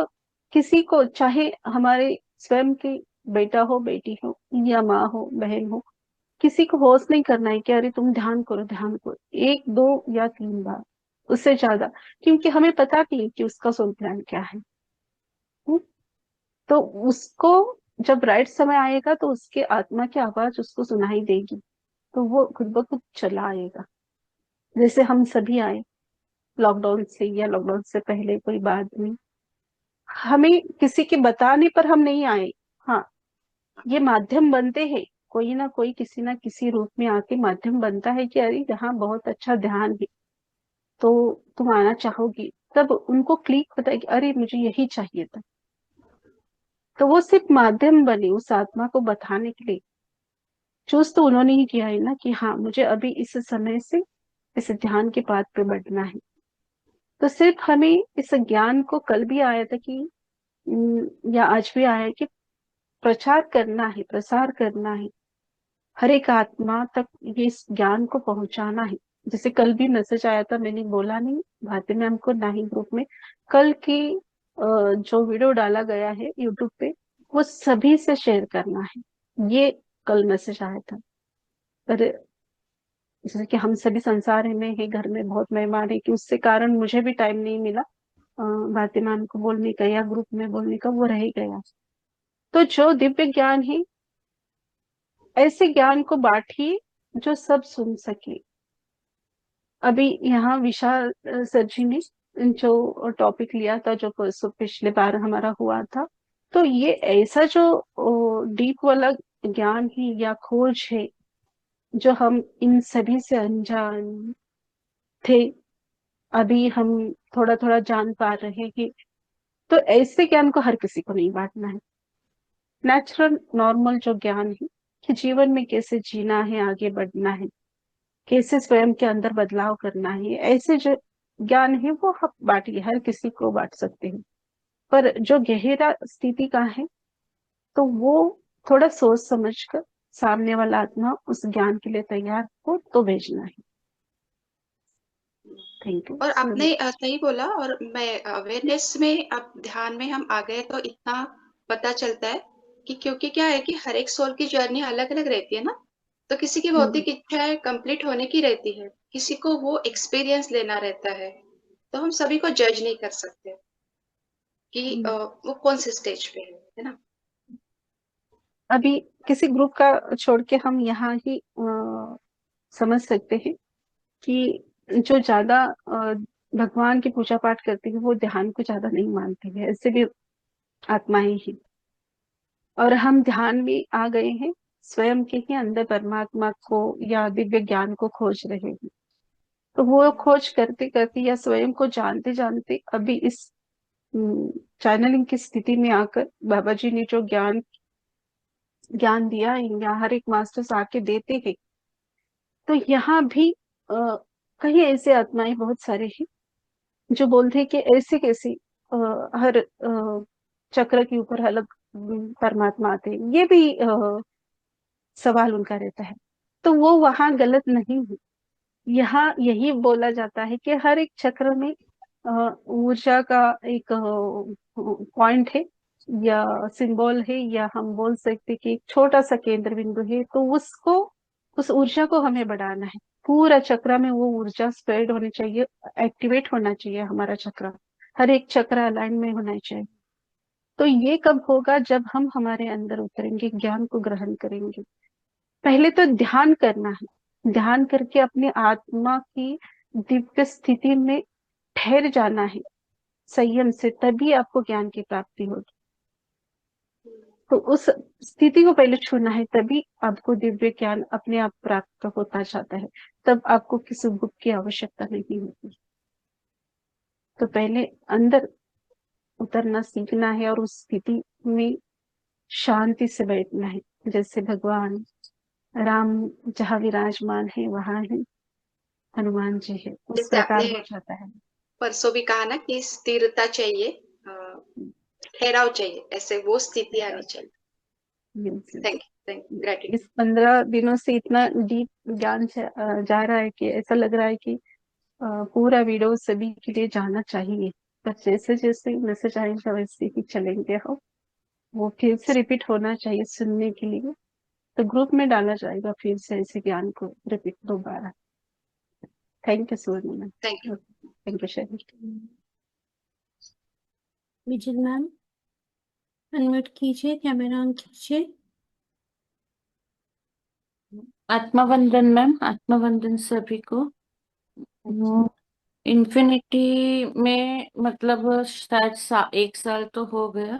किसी को, चाहे हमारे स्वयं के बेटा हो, बेटी हो, या माँ हो, बहन हो, किसी को होश नहीं करना है कि अरे तुम ध्यान करो ध्यान करो, एक दो या तीन बार, उससे ज्यादा। क्योंकि हमें पता नहीं कि उसका सोल प्लान क्या है। हम्म? तो उसको जब राइट समय आएगा तो उसके आत्मा की आवाज उसको सुनाई देगी, तो वो खुद ब खुद चला आएगा। जैसे हम सभी आए लॉकडाउन से, या लॉकडाउन से पहले, कोई बाद में, हमें किसी के बताने पर हम नहीं आए। हाँ, ये माध्यम बनते हैं, कोई ना कोई किसी ना किसी रूप में आके माध्यम बनता है कि अरे यहाँ बहुत अच्छा ध्यान है, तो तुम आना चाहोगी। तब उनको क्लिक होता है कि अरे मुझे यही चाहिए था। तो वो सिर्फ माध्यम बने उस आत्मा को बताने के लिए। चूज तो उन्होंने ही किया है ना कि हाँ मुझे अभी इस समय से इस ध्यान के पाथ पे बढ़ना है। तो सिर्फ हमें इस ज्ञान को, कल भी आया था कि या आज भी आया है कि प्रचार करना है, प्रसार करना है, हर एक आत्मा तक ये इस ज्ञान को पहुंचाना है। जैसे कल भी मैसेज आया था, मैंने बोला नहीं भारती मैम को ना ही ग्रुप में, कल की जो वीडियो डाला गया है यूट्यूब पे, वो सभी से शेयर करना है, ये कल मैसेज आया था। पर जैसे कि हम सभी संसार में है, घर में बहुत मेहमान है, कि उससे कारण मुझे भी टाइम नहीं मिला भारती मैम को बोलने का या ग्रुप में बोलने का, वो रह गया। तो जो दिव्य ज्ञान है, ऐसे ज्ञान को बांटिए जो सब सुन सके। अभी यहाँ विशाल सर जी ने जो टॉपिक लिया था, जो परसों पिछले बार हमारा हुआ था, तो ये ऐसा जो डीप वाला ज्ञान है या खोज है, जो हम इन सभी से अनजान थे, अभी हम थोड़ा थोड़ा जान पा रहे हैं। तो ऐसे ज्ञान को हर किसी को नहीं बांटना है। नेचुरल नॉर्मल जो ज्ञान है कि जीवन में कैसे जीना है, आगे बढ़ना है, कैसे स्वयं के अंदर बदलाव करना है, ऐसे जो ज्ञान है वो हम बांटिए, हर किसी को बांट सकते हैं। पर जो गहरा स्थिति का है तो वो थोड़ा सोच समझ कर सामने वाला आत्मा उस ज्ञान के लिए तैयार हो तो भेजना है। Thank you. और आपने सही बोला। और मैं अवेयरनेस में, अब ध्यान में हम आ गए तो इतना पता चलता है कि क्योंकि क्या है कि हर एक सोल की जर्नी अलग अलग रहती है ना। तो किसी की भौतिक इच्छा कंप्लीट होने की रहती है, किसी को वो एक्सपीरियंस लेना रहता है। तो हम सभी को जज नहीं कर सकते कि वो कौन से स्टेज पे है ना। अभी किसी ग्रुप का छोड़ के हम यहाँ ही समझ सकते हैं कि जो ज्यादा भगवान की पूजा पाठ करती है वो ध्यान को ज्यादा नहीं मानती है, ऐसे भी आत्माएं ही। और हम ध्यान में आ गए हैं, स्वयं के ही अंदर परमात्मा को या दिव्य ज्ञान को खोज रहे हैं। तो वो खोज करते करते या स्वयं को जानते जानते अभी इस चैनलिंग की स्थिति में आकर बाबा जी ने जो ज्ञान ज्ञान दिया है या हर एक मास्टर्स आके देते हैं, तो यहाँ भी कई ऐसे आत्माएं बहुत सारे हैं जो बोलते हैं कि ऐसे कैसे हर चक्र के ऊपर अलग परमात्मा आते हैं। ये भी सवाल उनका रहता है। तो वो वहां गलत नहीं है। यहाँ यही बोला जाता है कि हर एक चक्र में ऊर्जा का एक पॉइंट है या सिंबल है, या हम बोल सकते कि एक छोटा सा केंद्र बिंदु है। तो उसको, उस ऊर्जा को हमें बढ़ाना है। पूरा चक्र में वो ऊर्जा स्प्रेड होनी चाहिए, एक्टिवेट होना चाहिए हमारा चक्र, हर एक चक्र अलाइन में होना चाहिए। तो ये कब होगा? जब हम हमारे अंदर उतरेंगे, ज्ञान को ग्रहण करेंगे। पहले तो ध्यान करना है, ध्यान करके अपनी आत्मा की दिव्य स्थिति में ठहर जाना है संयम से, तभी आपको ज्ञान की प्राप्ति होगी। तो उस स्थिति को पहले छूना है, तभी आपको दिव्य ज्ञान अपने आप प्राप्त होता जाता है। तब आपको किसी बुक की आवश्यकता नहीं होती। तो पहले अंदर उतरना सीखना है और उस स्थिति में शांति से बैठना है, जैसे भगवान राम जहाँ विराजमान है वहां है, हनुमान जी है, उस जैसे प्रकार आपने हो जाता है। परसों भी कहा ना कि स्थिरता चाहिए, ठहराव चाहिए, ऐसे वो स्थिति आनी चाहिए। Thank you, gratitude. इस 15 दिनों से इतना डीप ज्ञान जा रहा है कि ऐसा लग रहा है कि पूरा वीडियो सभी के लिए जाना चाहिए। पर जैसे जैसे मैसेज आएगा वैसे ही चलेंगे हम। वो फिर से रिपीट होना चाहिए सुनने के लिए। तो ग्रुप में डाला जाएगा फिर से ऐसे ज्ञान को रिपीट दोबारा। Thank you so much. Thank you. Thank you शैली। विजिल मैम, अनम्यूट कीजिए, कैमरा ऑन कीजिए। आत्मवंदन मैम, आत्मवंदन सभी को। इन्फिनिटी में मतलब शायद 1 साल तो हो गया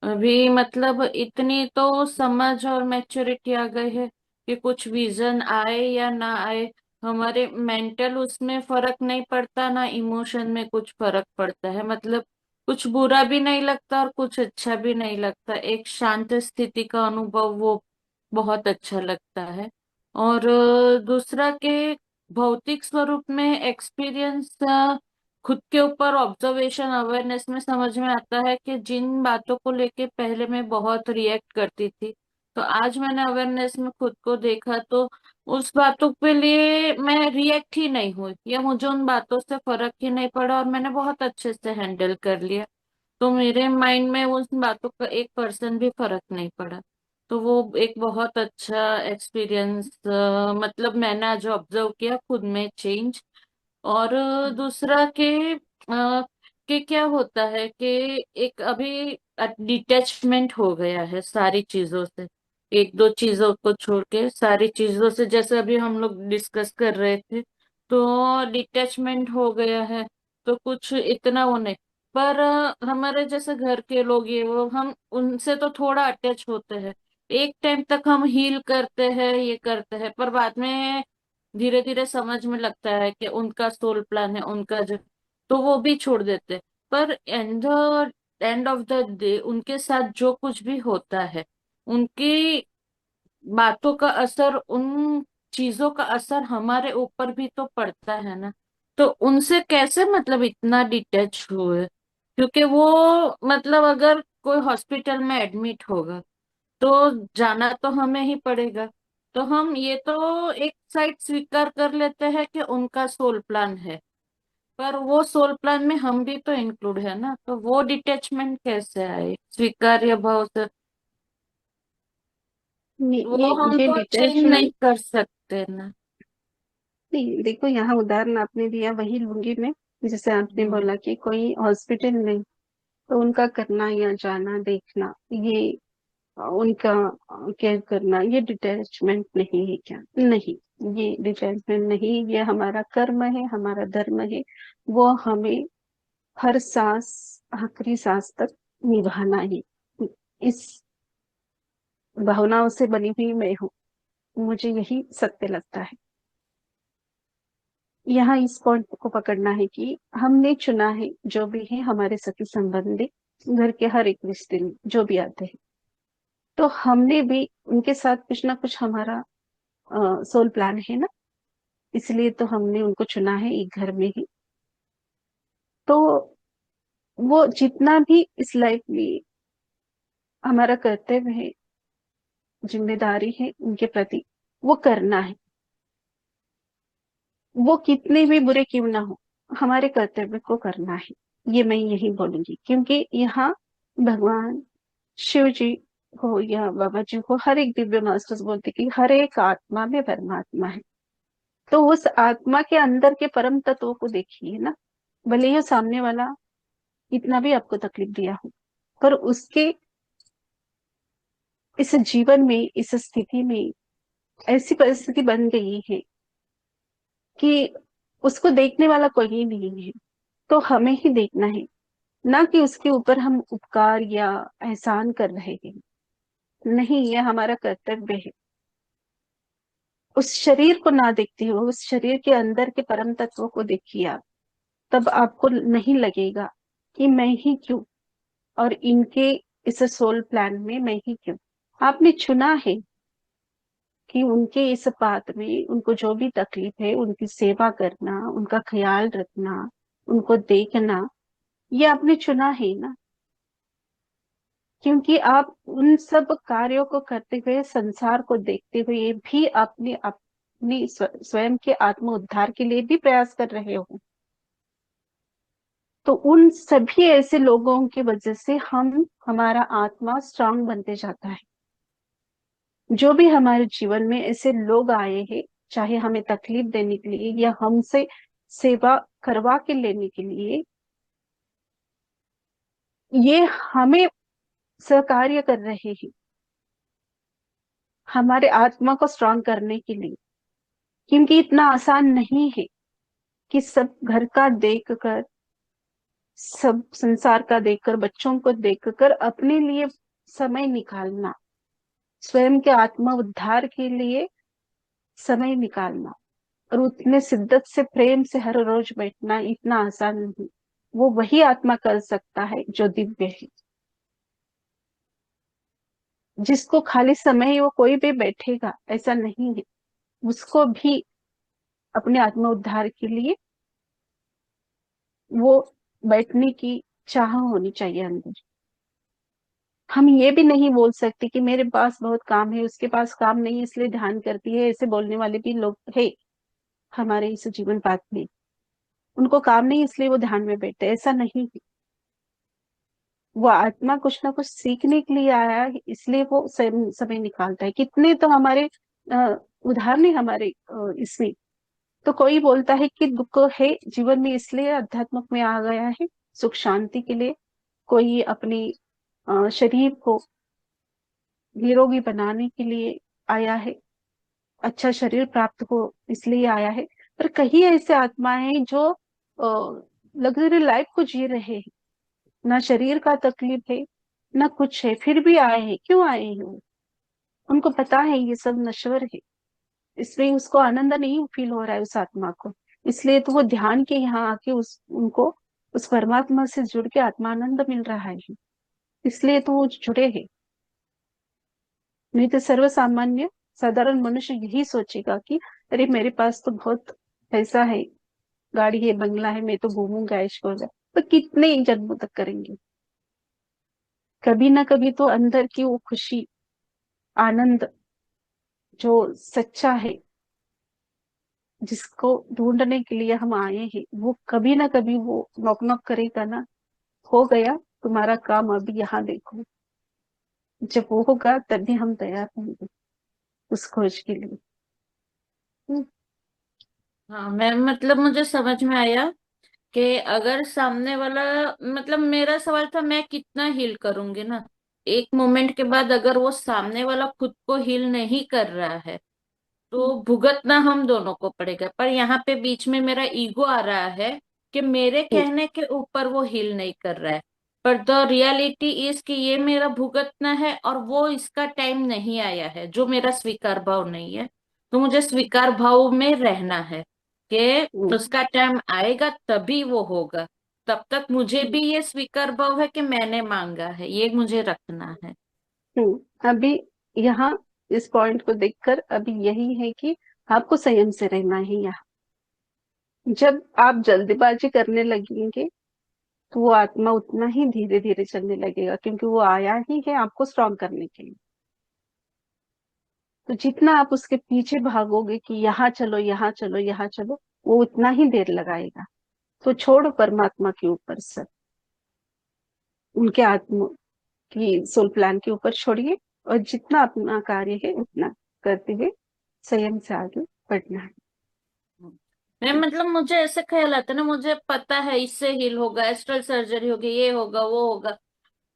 अभी। मतलब इतनी तो समझ और मैच्योरिटी आ गई है कि कुछ विजन आए या ना आए, हमारे मेंटल उसमें फर्क नहीं पड़ता, ना इमोशन में कुछ फर्क पड़ता है। मतलब कुछ बुरा भी नहीं लगता और कुछ अच्छा भी नहीं लगता। एक शांत स्थिति का अनुभव वो बहुत अच्छा लगता है। और दूसरा के भौतिक स्वरूप में एक्सपीरियंस, खुद के ऊपर ऑब्जर्वेशन अवेयरनेस में समझ में आता है कि जिन बातों को लेके पहले मैं बहुत रिएक्ट करती थी, तो आज मैंने अवेयरनेस में खुद को देखा तो उस बातों के लिए मैं रिएक्ट ही नहीं हुई, या मुझे उन बातों से फर्क ही नहीं पड़ा और मैंने बहुत अच्छे से हैंडल कर लिया। तो मेरे माइंड में उन बातों का 1% भी फर्क नहीं पड़ा। तो वो एक बहुत अच्छा एक्सपीरियंस, मतलब मैंने आज ऑब्जर्व किया खुद में चेंज। और दूसरा के क्या होता है कि एक अभी डिटैचमेंट हो गया है सारी चीजों से। एक दो चीजों को छोड़ के सारी चीजों से, जैसे अभी हम लोग डिस्कस कर रहे थे, तो डिटैचमेंट हो गया है। तो कुछ इतना वो नहीं। पर हमारे जैसे घर के लोग ये वो, हम उनसे तो थोड़ा अटैच होते हैं। एक टाइम तक हम हील करते हैं, ये करते हैं, पर बाद में धीरे धीरे समझ में लगता है कि उनका सोल प्लान है उनका जो, तो वो भी छोड़ देते। पर in the end of the day उनके साथ जो कुछ भी होता है, उनकी बातों का असर, उन चीजों का असर हमारे ऊपर भी तो पड़ता है ना। तो उनसे कैसे मतलब इतना डिटैच हुए, क्योंकि वो मतलब अगर कोई हॉस्पिटल में एडमिट होगा तो जाना तो हमें ही पड़ेगा। तो हम ये तो एक साइड स्वीकार कर लेते हैं कि उनका सोल प्लान है, पर वो सोल प्लान में हम भी तो इंक्लूड है ना, तो वो डिटैचमेंट कैसे आए स्वीकार्य भाव से? वो हम ये तो चेंज नहीं डिटैचमेंट कर सकते ना। नहीं, देखो यहाँ उदाहरण आपने दिया वही लूंगी मैं। जैसे आपने हम्म। बोला कि कोई हॉस्पिटल में, तो उनका करना या जाना देखना, ये उनका केयर करना, ये डिटैचमेंट नहीं है क्या? नहीं, ये डिटैचमेंट नहीं, ये हमारा कर्म है, हमारा धर्म है। वो हमें हर सांस, आखिरी सांस तक निभाना है। इस भावनाओं से बनी हुई मैं हूँ, मुझे यही सत्य लगता है। यहाँ इस पॉइंट को पकड़ना है कि हमने चुना है, जो भी है हमारे सखी संबंधी, घर के हर एक रिश्ते में जो भी आते हैं, तो हमने भी उनके साथ कुछ ना कुछ हमारा सोल प्लान है ना, इसलिए तो हमने उनको चुना है एक घर में ही। तो वो जितना भी इस लाइफ में हमारा कर्तव्य है, जिम्मेदारी है उनके प्रति, वो करना है। वो कितने भी बुरे क्यों ना हो, हमारे कर्तव्य को करना है, ये मैं यही बोलूंगी। क्योंकि यहाँ भगवान शिव जी को या बाबा जी को, हर एक दिव्य मास्टर्स बोलते कि हर एक आत्मा में परमात्मा है। तो उस आत्मा के अंदर के परम तत्व को देखिए ना। भले ही सामने वाला इतना भी आपको तकलीफ दिया हो, पर उसके इस जीवन में, इस स्थिति में ऐसी परिस्थिति बन गई है कि उसको देखने वाला कोई नहीं है। तो हमें ही देखना है, ना कि उसके ऊपर हम उपकार या एहसान कर रहे हैं। नहीं, ये हमारा कर्तव्य है। उस शरीर को ना देखते हो, उस शरीर के अंदर के परम तत्व को देखिए आप। तब आपको नहीं लगेगा कि मैं ही क्यों, और इनके इस सोल प्लान में मैं ही क्यों। आपने चुना है कि उनके इस बात में, उनको जो भी तकलीफ है, उनकी सेवा करना, उनका ख्याल रखना, उनको देखना, ये आपने चुना है ना। क्योंकि आप उन सब कार्यों को करते हुए, संसार को देखते हुए भी अपनी अपनी स्वयं के आत्म उद्धार के लिए भी प्रयास कर रहे हो। तो उन सभी ऐसे लोगों की वजह से हमारा आत्मा स्ट्रांग बनते जाता है। जो भी हमारे जीवन में ऐसे लोग आए हैं, चाहे हमें तकलीफ देने के लिए या हमसे सेवा करवा के लेने के लिए, ये हमें सहकार्य कर रहे हैं हमारे आत्मा को स्ट्रांग करने के लिए। क्योंकि इतना आसान नहीं है कि सब घर का देखकर, सब संसार का देखकर, बच्चों को देखकर अपने लिए समय निकालना, स्वयं के आत्मा उद्धार के लिए समय निकालना, और उतने शिद्दत से, प्रेम से हर रोज बैठना इतना आसान नहीं। वो वही आत्मा कर सकता है जो दिव्य है। जिसको खाली समय ही वो कोई भी बैठेगा ऐसा नहीं है, उसको भी अपने आत्मा उद्धार के लिए वो बैठने की चाह होनी चाहिए अंदर। हम ये भी नहीं बोल सकते कि मेरे पास बहुत काम है, उसके पास काम नहीं है इसलिए ध्यान करती है। ऐसे बोलने वाले भी लोग है हमारे इस जीवन पाठ में। उनको काम नहीं इसलिए वो ध्यान में बैठते, ऐसा नहीं है। वो आत्मा कुछ ना कुछ सीखने के लिए आया है, इसलिए वो समय निकालता है। कितने तो हमारे उदाहरण है हमारे इसमें। तो कोई बोलता है कि दुख है जीवन में इसलिए अध्यात्म में आ गया है, सुख शांति के लिए। कोई अपने शरीर को निरोगी बनाने के लिए आया है, अच्छा शरीर प्राप्त हो इसलिए आया है। पर कई ऐसे आत्माएं हैं जो लग्जरी लाइफ को जी रहे हैं, ना शरीर का तकलीफ है, ना कुछ है, फिर भी आए हैं। क्यों आए हैं वो? उनको पता है ये सब नश्वर है, इसलिए उसको आनंद नहीं फील हो रहा है उस आत्मा को। इसलिए तो वो ध्यान के यहाँ आके उस उनको उस परमात्मा से जुड़ के आत्मानंद मिल रहा है, इसलिए तो वो जुड़े हैं। नहीं तो सर्वसामान्य साधारण मनुष्य यही सोचेगा कि अरे मेरे पास तो बहुत पैसा है, गाड़ी है, बंगला है, मैं तो घूमूंगा, ऐश करूंगा। तो कितने जन्मों तक करेंगे? कभी ना कभी तो अंदर की वो खुशी, आनंद जो सच्चा है, जिसको ढूंढने के लिए हम आए हैं, वो कभी ना कभी वो नॉक नॉक करेगा ना। हो गया तुम्हारा काम, अभी यहाँ देखो। जब वो होगा तभी हम तैयार होंगे उस खोज के लिए। हम्म, हाँ मैम, मतलब मुझे समझ में आया कि अगर सामने वाला, मतलब मेरा सवाल था मैं कितना हील करूंगी ना। एक मोमेंट के बाद अगर वो सामने वाला खुद को हील नहीं कर रहा है तो भुगतना हम दोनों को पड़ेगा। पर यहाँ पे बीच में मेरा ईगो आ रहा है कि मेरे कहने के ऊपर वो हील नहीं कर रहा है। पर द रियलिटी इज कि ये मेरा भुगतना है और वो इसका टाइम नहीं आया है, जो मेरा स्वीकार भाव नहीं है। तो मुझे स्वीकार भाव में रहना है कि हम्म, उसका टाइम आएगा तभी वो होगा। तब तक मुझे भी ये स्वीकार भाव है कि मैंने मांगा है, ये मुझे रखना है। अभी यहाँ इस पॉइंट को देखकर अभी यही है कि आपको संयम से रहना है यहाँ। जब आप जल्दबाजी करने लगेंगे तो वो आत्मा उतना ही धीरे धीरे चलने लगेगा, क्योंकि वो आया ही है आपको स्ट्रॉन्ग करने के लिए। तो जितना आप उसके पीछे भागोगे कि यहाँ चलो, यहाँ चलो, यहाँ चलो, वो उतना ही देर लगाएगा। तो छोड़ो परमात्मा के ऊपर सब, उनके आत्मा की सोल प्लान के ऊपर छोड़िए, और जितना अपना कार्य है उतना करते हुए संयम से आगे बढ़ना है। मैं मतलब मुझे ऐसे ख्याल आता है ना, मुझे पता है इससे हील होगा, एस्ट्रल सर्जरी होगी, ये होगा वो होगा।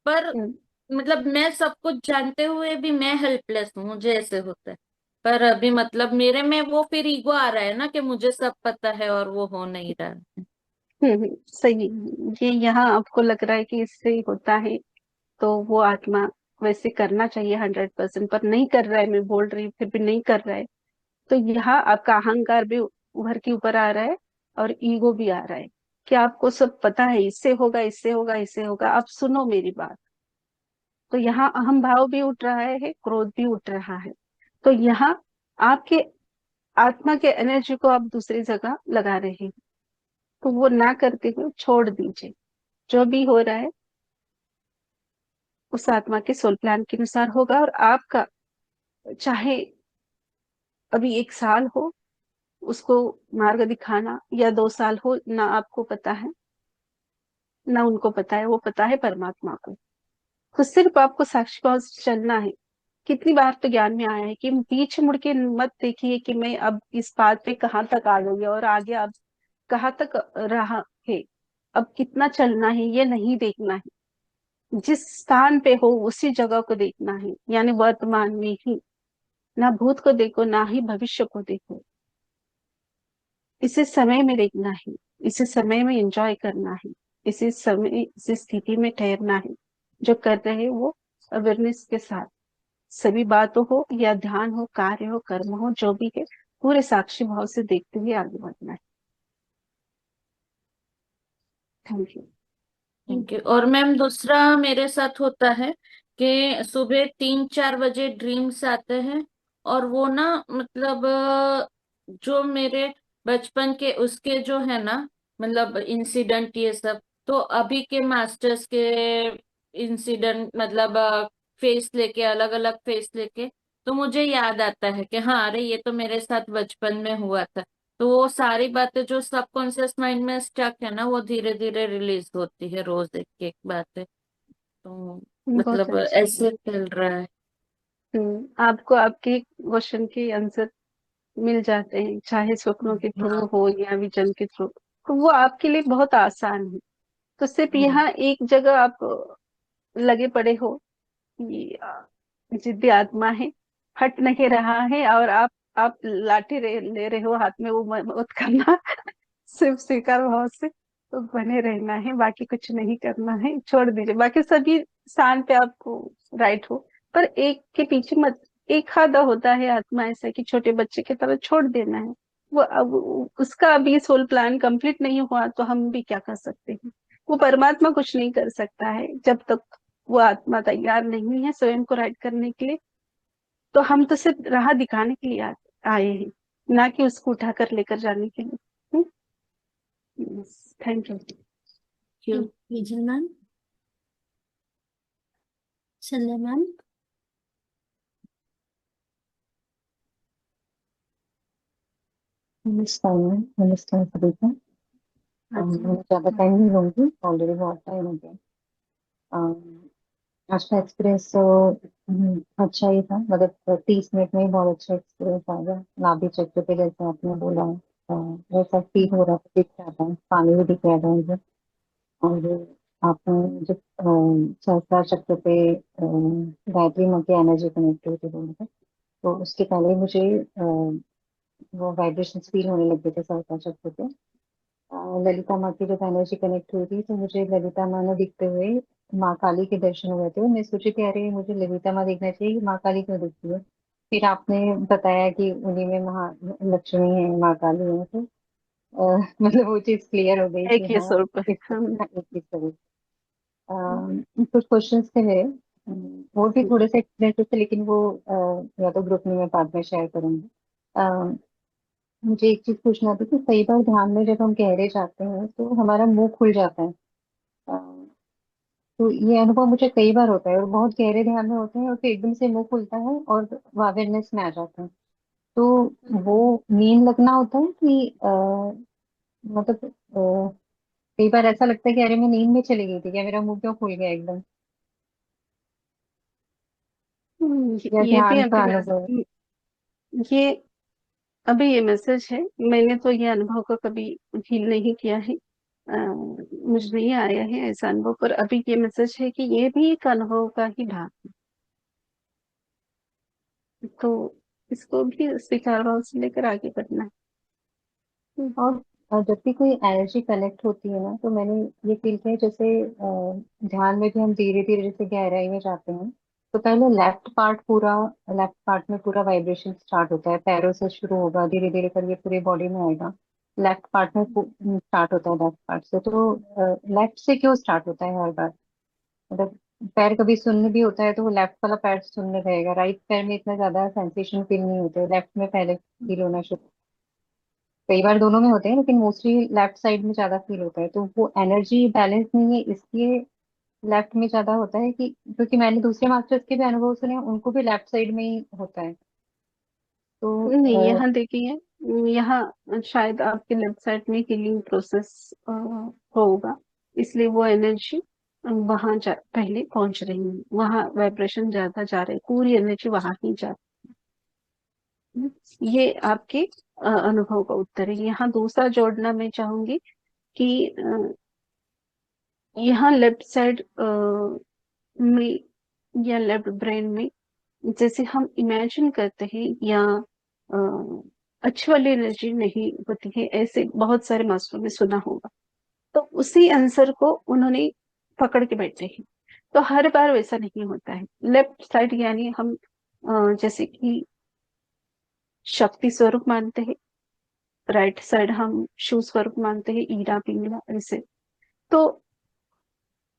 पर हम्म, मतलब मैं सब कुछ जानते हुए भी मैं हेल्पलेस हूँ, मुझे ऐसे होता है। पर अभी मतलब मेरे में वो फिर ईगो आ रहा है ना कि मुझे सब पता है और वो हो नहीं रहा है। सही। ये यहाँ आपको लग रहा है कि इससे ही होता है, तो वो आत्मा वैसे करना चाहिए 100%, पर नहीं कर रहा है। मैं बोल रही हूँ फिर भी नहीं कर रहा है। तो यहाँ आपका अहंकार भी उभर के ऊपर आ रहा है, और ईगो भी आ रहा है कि आपको सब पता है, इससे होगा, इससे होगा, इससे होगा। आप सुनो मेरी बात। तो यहाँ अहम भाव भी उठ रहा है, क्रोध भी उठ रहा है। तो यहाँ आपके आत्मा के एनर्जी को आप दूसरी जगह लगा रहे हैं। तो वो ना करते हुए छोड़ दीजिए। जो भी हो रहा है उस आत्मा के सोल प्लान के अनुसार होगा। और आपका चाहे अभी 1 साल हो उसको मार्ग दिखाना, या 2 साल हो, ना आपको पता है ना उनको पता है, वो पता है परमात्मा को। तो सिर्फ आपको साक्षी भाव से चलना है। कितनी बार तो ज्ञान में आया है कि पीछे मुड़ के मत देखिए कि मैं अब इस बात पे कहाँ तक आ गई और आगे अब कहाँ तक रहा है। अब कितना चलना है ये नहीं देखना है। जिस स्थान पे हो उसी जगह को देखना है, यानी वर्तमान में ही। ना भूत को देखो, ना ही भविष्य को देखो। इसे समय में देखना है, इसे समय में एंजॉय करना है, इसे समय, इसी स्थिति में ठहरना है। जो कर रहे हैं वो अवेयरनेस के साथ, सभी बातों हो या ध्यान हो, कार्य हो, कर्म हो, जो भी है, पूरे साक्षी भाव से देखते हुए आगे बढ़ना है। Thank you. Thank you. और मैम दूसरा मेरे साथ होता है कि सुबह 3-4 बजे ड्रीम्स आते हैं। और वो ना मतलब जो मेरे बचपन के उसके जो है ना, मतलब इंसिडेंट ये सब, तो अभी के मास्टर्स के इंसिडेंट, मतलब फेस लेके, अलग अलग फेस लेके, तो मुझे याद आता है कि हाँ अरे ये तो मेरे साथ बचपन में हुआ था। तो वो सारी बातें जो सबकॉन्शियस माइंड में स्टक है ना, वो धीरे धीरे रिलीज होती है, रोज एक एक बातें। तो बहुत मतलब अच्छा। ऐसे चल रहा है। आपको आपके क्वेश्चन के आंसर मिल जाते हैं, चाहे स्वप्नों के थ्रू हाँ। हो या विजन के थ्रू। तो वो आपके लिए बहुत आसान है। तो सिर्फ हम्म। यहाँ एक जगह आप लगे पड़े हो कि जिद्दी आत्मा है, हट नहीं रहा है, और आप लाठी ले रहे हो हाथ में, वो मत करना। सिर्फ स्वीकार भाव से तो बने रहना है, बाकी कुछ नहीं करना है। छोड़ दीजिए बाकी सभी स्थान पे आपको राइट हो, पर एक के पीछे मत। एक आधा होता है आत्मा ऐसा कि छोटे बच्चे की तरह छोड़ देना है। वो अब उसका अभी सोल प्लान कंप्लीट नहीं हुआ तो हम भी क्या कर सकते हैं। वो परमात्मा कुछ नहीं कर सकता है जब तक वो आत्मा तैयार नहीं है स्वयं को राइट करने के लिए। तो हम तो सिर्फ राह दिखाने के लिए आए हैं, ना कि उसको उठाकर लेकर जाने के लिए। Thank you. Vijay ma'am, Sandhya ma'am. नमस्कार मैम, नमस्कार सभी को। मैं ज़्यादा टाइम नहीं लूंगी, ऑलरेडी बहुत टाइम हो गया। आज का एक्सपीरियंस अच्छा ही था, मतलब 30 मिनट में ही बहुत अच्छा एक्सपीरियंस आ गया। नाभि चक्र पे जैसे आपने बोला वैसा फील हो रहा था, दिख रहा था, पानी भी दिख रहा था मुझे। और आपने जो सहस्त्रार चक्र पे गायत्री माँ की एनर्जी कनेक्ट हुई थी बोले थे, तो उसके पहले ही मुझे वो वाइब्रेशंस फील होने लग गए थे सहस्त्रार चक्र पे। ललिता माँ की जब एनर्जी कनेक्ट हुई थी तो मुझे ललिता माँ ने दिखते हुए माँ काली के दर्शन हुए थे। मैं सोची कि अरे मुझे ललिता माँ देखना चाहिए, माँ काली क्यों दिखती है। फिर आपने बताया कि उन्हीं में महालक्ष्मी है, माँ काली है, तो मतलब वो चीज क्लियर हो गई कि एक ही हाँ स्वरूप है हम। एक ही स्वरूप। कुछ क्वेश्चंस थे मेरे, और भी थोड़े से एक्सपीरियंसेस थे, लेकिन वो या तो ग्रुप में मैं बाद में शेयर करूंगी। मुझे एक चीज पूछना था कि कई बार ध्यान में जब हम गहरे जाते हैं तो हमारा मुंह खुल जाता है। अ, तो ये अनुभव मुझे कई बार होता है, और बहुत गहरे ध्यान में होते हैं और फिर एकदम से मुंह खुलता है और अवेयरनेस में आ जाते हैं। तो वो नींद लगना होता है कि मतलब कई बार ऐसा लगता है कि अरे मैं नींद में चली गई थी, क्या मेरा मुंह क्यों खुल गया एकदम, या ये भी ध्यान का अभी अनुभव। ये अभी ये मैसेज है। मैंने तो ये अनुभव को कभी फील नहीं किया है, मुझे नहीं आया है ऐसा अनुभव, पर अभी ये मैसेज है कि ये भी एक अनुभव का ही भाग है। तो इसको भी स्वीकार भाव से लेकर आगे बढ़ना है। और जब भी कोई एनर्जी कनेक्ट होती है ना, तो मैंने ये फील किया है, जैसे ध्यान में भी हम धीरे धीरे जैसे गहराई में जाते हैं, तो पहले लेफ्ट पार्ट में पूरा वाइब्रेशन स्टार्ट होता है, पैरों से शुरू होगा, धीरे धीरे करके पूरे बॉडी में आएगा। लेफ्ट पार्ट में स्टार्ट होता है, लेफ्ट पार्ट से। तो लेफ्ट से क्यों स्टार्ट होता है हर बार, मतलब पैर कभी शून्य भी होता है तो वो लेफ्ट वाला पैर शून्य रहेगा, राइट पैर में इतना ज्यादा सेंसेशन फील नहीं होते, लेफ्ट में पहले फील होना शुरू। कई बार दोनों में होते हैं लेकिन मोस्टली लेफ्ट साइड में ज्यादा फील होता है, तो वो एनर्जी बैलेंस नहीं है इसलिए लेफ्ट में ज्यादा होता है, कि क्योंकि मैंने दूसरे मास्टर्स के भी अनुभव सुने हैं, उनको भी लेफ्ट साइड में ही होता है। तो नहीं, यहाँ देखिए, यहाँ शायद आपके लेफ्ट साइड में हीलिंग प्रोसेस होगा, इसलिए वो एनर्जी वहां पहले पहुंच रही है, वहां वाइब्रेशन ज्यादा जा रहे, पूरी एनर्जी वहां ही जा रही है। ये आपके अनुभव का उत्तर है। यहाँ दूसरा जोड़ना मैं चाहूंगी कि यहाँ लेफ्ट साइड में या लेफ्ट ब्रेन में जैसे हम इमेजिन करते हैं या अच्छी वाली एनर्जी नहीं होती है, ऐसे बहुत सारे मास्टरों में सुना होगा, तो उसी आंसर को उन्होंने पकड़ के बैठे हैं। तो हर बार वैसा नहीं होता है। लेफ्ट साइड यानी हम जैसे कि शक्ति स्वरूप मानते हैं, राइट साइड हम शिव स्वरूप मानते हैं, ईरा पिंगला ऐसे। तो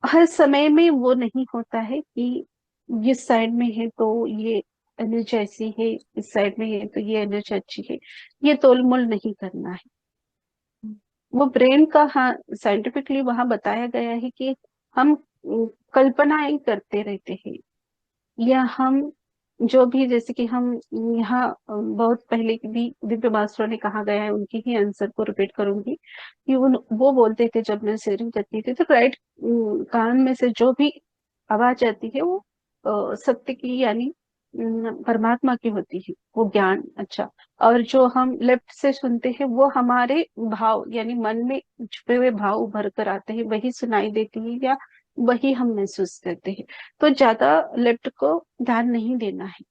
हर समय में वो नहीं होता है कि इस साइड में है तो ये एनर्जी ऐसी है, इस साइड में है तो ये एनर्जी अच्छी है। ये तोल मोल नहीं करना है। वो ब्रेन का, हाँ, साइंटिफिकली वहां बताया गया है कि हम कल्पनाएं करते रहते हैं, या हम जो भी, जैसे कि हम यहाँ बहुत पहले की भी दिव्य मास्टरों ने कहा गया है, उनकी ही आंसर को रिपीट करूंगी कि वो बोलते थे जब मैं शेयरिंग करती थी, तो राइट कान में से जो भी आवाज आती है वो सत्य की यानी परमात्मा की होती है, वो ज्ञान। अच्छा, और जो हम लेफ्ट से सुनते हैं वो हमारे भाव यानी मन में छुपे हुए भाव उभर कर आते हैं, वही सुनाई देती है या वही हम महसूस करते हैं। तो ज्यादा लेफ्ट को ध्यान नहीं देना है।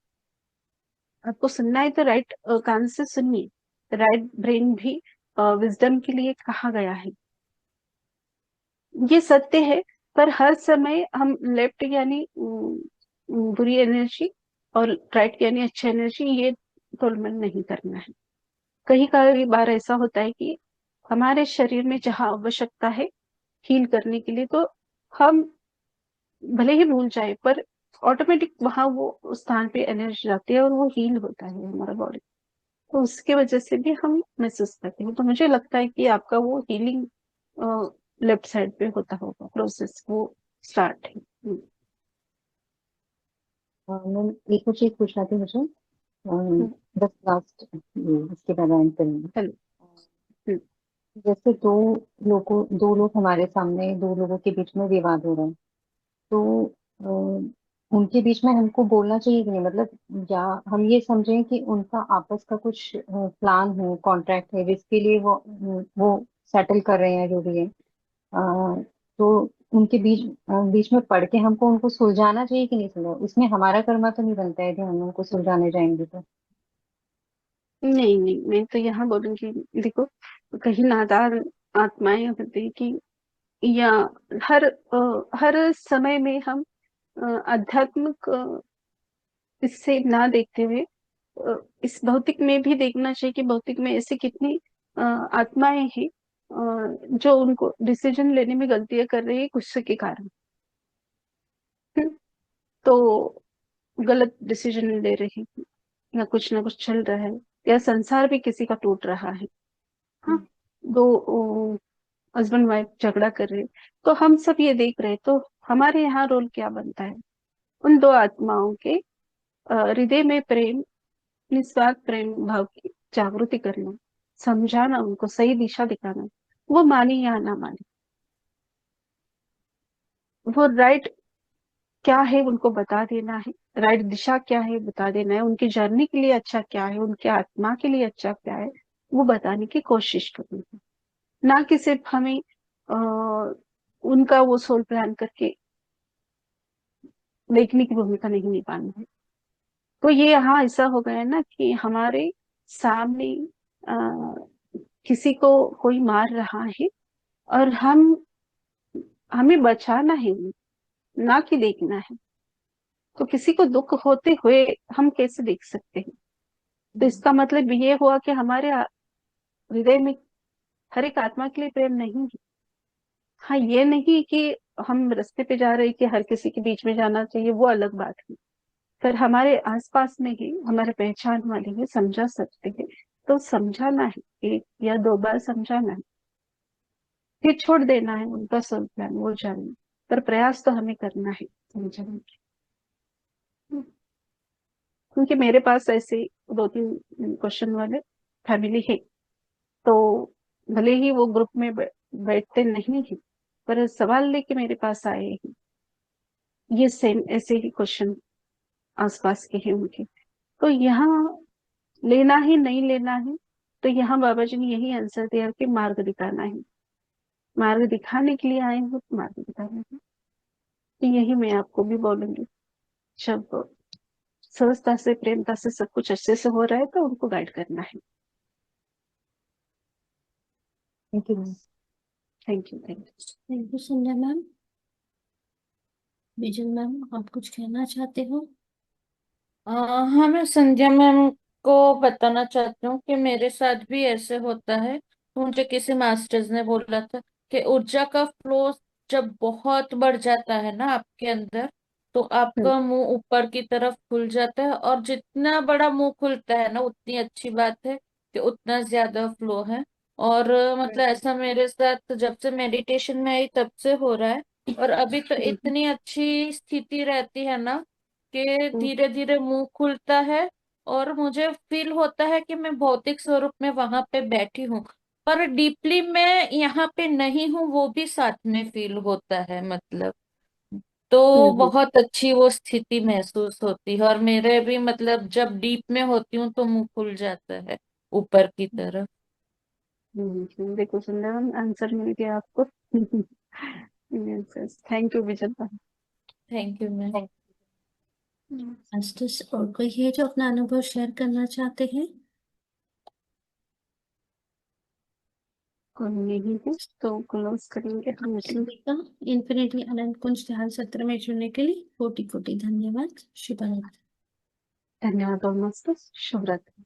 आपको सुनना है तो राइट कान से सुनिए। राइट ब्रेन भी विजडम के लिए कहा गया है, ये सत्य है। पर हर समय हम लेफ्ट यानी बुरी एनर्जी और राइट यानी अच्छी एनर्जी, ये तोलमोल नहीं करना है। कई कई बार ऐसा होता है कि हमारे शरीर में जहाँ आवश्यकता है हील करने के लिए, तो हम भले ही भूल जाए पर ऑटोमेटिक वहां वो उस स्थान पे एनर्जी जाती है और वो हील होता है हमारा बॉडी। तो उसके वजह से भी हम महसूस करते हैं। तो मुझे लगता है कि आपका वो हीलिंग लेफ्ट साइड पे होता होगा, प्रोसेस वो स्टार्ट है। मैम एक और चीज पूछना थी मुझे, हम्म, बस लास्ट, इसके बाद एंड करेंगे। चलो। हम्म, जैसे दो लोग हमारे सामने, दो लोगों के बीच में विवाद हो रहा है, तो उनके बीच में हमको बोलना चाहिए कि नहीं, मतलब या हम ये समझें कि उनका आपस का कुछ प्लान है, कॉन्ट्रैक्ट है, जिसके लिए वो सेटल कर रहे हैं जो भी है, तो उनके बीच में पढ़ के हमको उनको सुलझाना चाहिए कि नहीं सुलझाना, इसमें हमारा कर्मा तो नहीं बनता है कि हम उनको सुलझाने जाएंगे तो। नहीं नहीं, मैं तो यहाँ बोलूंगी, देखो, कहीं नादान आत्माएं होती है कि, या हर समय में हम आध्यात्मिक इससे ना देखते हुए इस भौतिक में भी देखना चाहिए कि भौतिक में ऐसी कितनी आत्माएं हैं जो उनको डिसीजन लेने में गलतियां कर रही है गुस्से के कारण। हम्म, तो गलत डिसीजन ले रही है, या कुछ ना कुछ चल रहा है, या संसार भी किसी का टूट रहा है। हाँ, दो हस्बैंड वाइफ झगड़ा कर रहे, तो हम सब ये देख रहे, तो हमारे यहाँ रोल क्या बनता है? उन दो आत्माओं के हृदय में प्रेम, निस्वार्थ प्रेम भाव की जागृति करना, समझाना, उनको सही दिशा दिखाना, वो माने या ना माने, वो राइट क्या है उनको बता देना है, राइट दिशा क्या है बता देना है, उनकी जर्नी के लिए अच्छा क्या है, उनके आत्मा के लिए अच्छा क्या है, वो बताने की कोशिश करनी है। ना कि सिर्फ हमें उनका वो सोल प्लान करके देखने की भूमिका नहीं निभानी है। तो ये यहाँ ऐसा हो गया है ना कि हमारे सामने किसी को कोई मार रहा है, और हमें बचाना है, ना कि देखना है। तो किसी को दुख होते हुए हम कैसे देख सकते हैं? तो इसका मतलब ये हुआ कि हमारे हृदय में हर एक आत्मा के लिए प्रेम नहीं है। हाँ, ये नहीं कि हम रास्ते पे जा रहे हैं कि हर किसी के बीच में जाना चाहिए, वो अलग बात है। पर हमारे आसपास में ही हमारे पहचान वाले हैं, समझा सकते हैं, तो समझाना है, एक या दो बार समझाना है, फिर छोड़ देना है उनका सब प्लान वो जाने, पर प्रयास तो हमें करना है समझाने की। क्योंकि मेरे पास ऐसे दो तीन क्वेश्चन वाले फैमिली है, तो भले ही वो ग्रुप में बैठते नहीं है, पर सवाल लेके मेरे पास आए हैं, ये सेम ऐसे ही क्वेश्चन आसपास के हैं उनके। तो यहाँ लेना ही नहीं लेना है, तो यहाँ बाबा जी ने यही आंसर दिया कि मार्ग दिखाना है, मार्ग दिखाने के लिए आए हो तो मार्ग दिखाना है। तो यही मैं आपको भी बोलूंगी, जब सहजता से प्रेमता से सब कुछ अच्छे से हो रहा है तो उनको गाइड करना है। Thank you ma'am. Thank you, thank you. Thank you Sandhya ma'am. Vijay ma'am, आप कुछ कहना चाहते हो? हाँ, मैं संध्या मैम को बताना चाहती हूँ कि मेरे साथ भी ऐसे होता है। मुझे किसी मास्टर्स ने बोला था कि ऊर्जा का फ्लो जब बहुत बढ़ जाता है ना आपके अंदर, तो हम्म, आपका मुंह ऊपर की तरफ खुल जाता है, और जितना बड़ा मुंह खुलता है ना उतनी अच्छी बात है कि उतना ज्यादा फ्लो है। और मतलब ऐसा मेरे साथ जब से मेडिटेशन में आई तब से हो रहा है। और अभी तो हम्म, इतनी अच्छी स्थिति रहती है ना कि हम्म, धीरे धीरे मुंह खुलता है, और मुझे फील होता है कि मैं भौतिक स्वरूप में वहां पे बैठी हूँ, पर डीपली मैं यहाँ पे नहीं हूँ, वो भी साथ में फील होता है मतलब। तो हम्म, बहुत अच्छी वो स्थिति महसूस होती है, और मेरे भी मतलब जब डीप में होती हूँ तो मुंह खुल जाता है ऊपर की तरफ। देखो सुंदर आंसर मिल गया आपको। Thank you Vijay. Thank you ma'am. Masters, और कोई है जो अपना अनुभव शेयर करना चाहते हैं? कोई नहीं है तो क्लोज करेंगे हम मीटिंग। सभी का इन्फिनिटली अनंत कुंज ध्यान सत्र में जुड़ने के लिए कोटि कोटि धन्यवाद। शुभ रात्रि। धन्यवाद, ऑलमोस्ट शुभ रात्रि।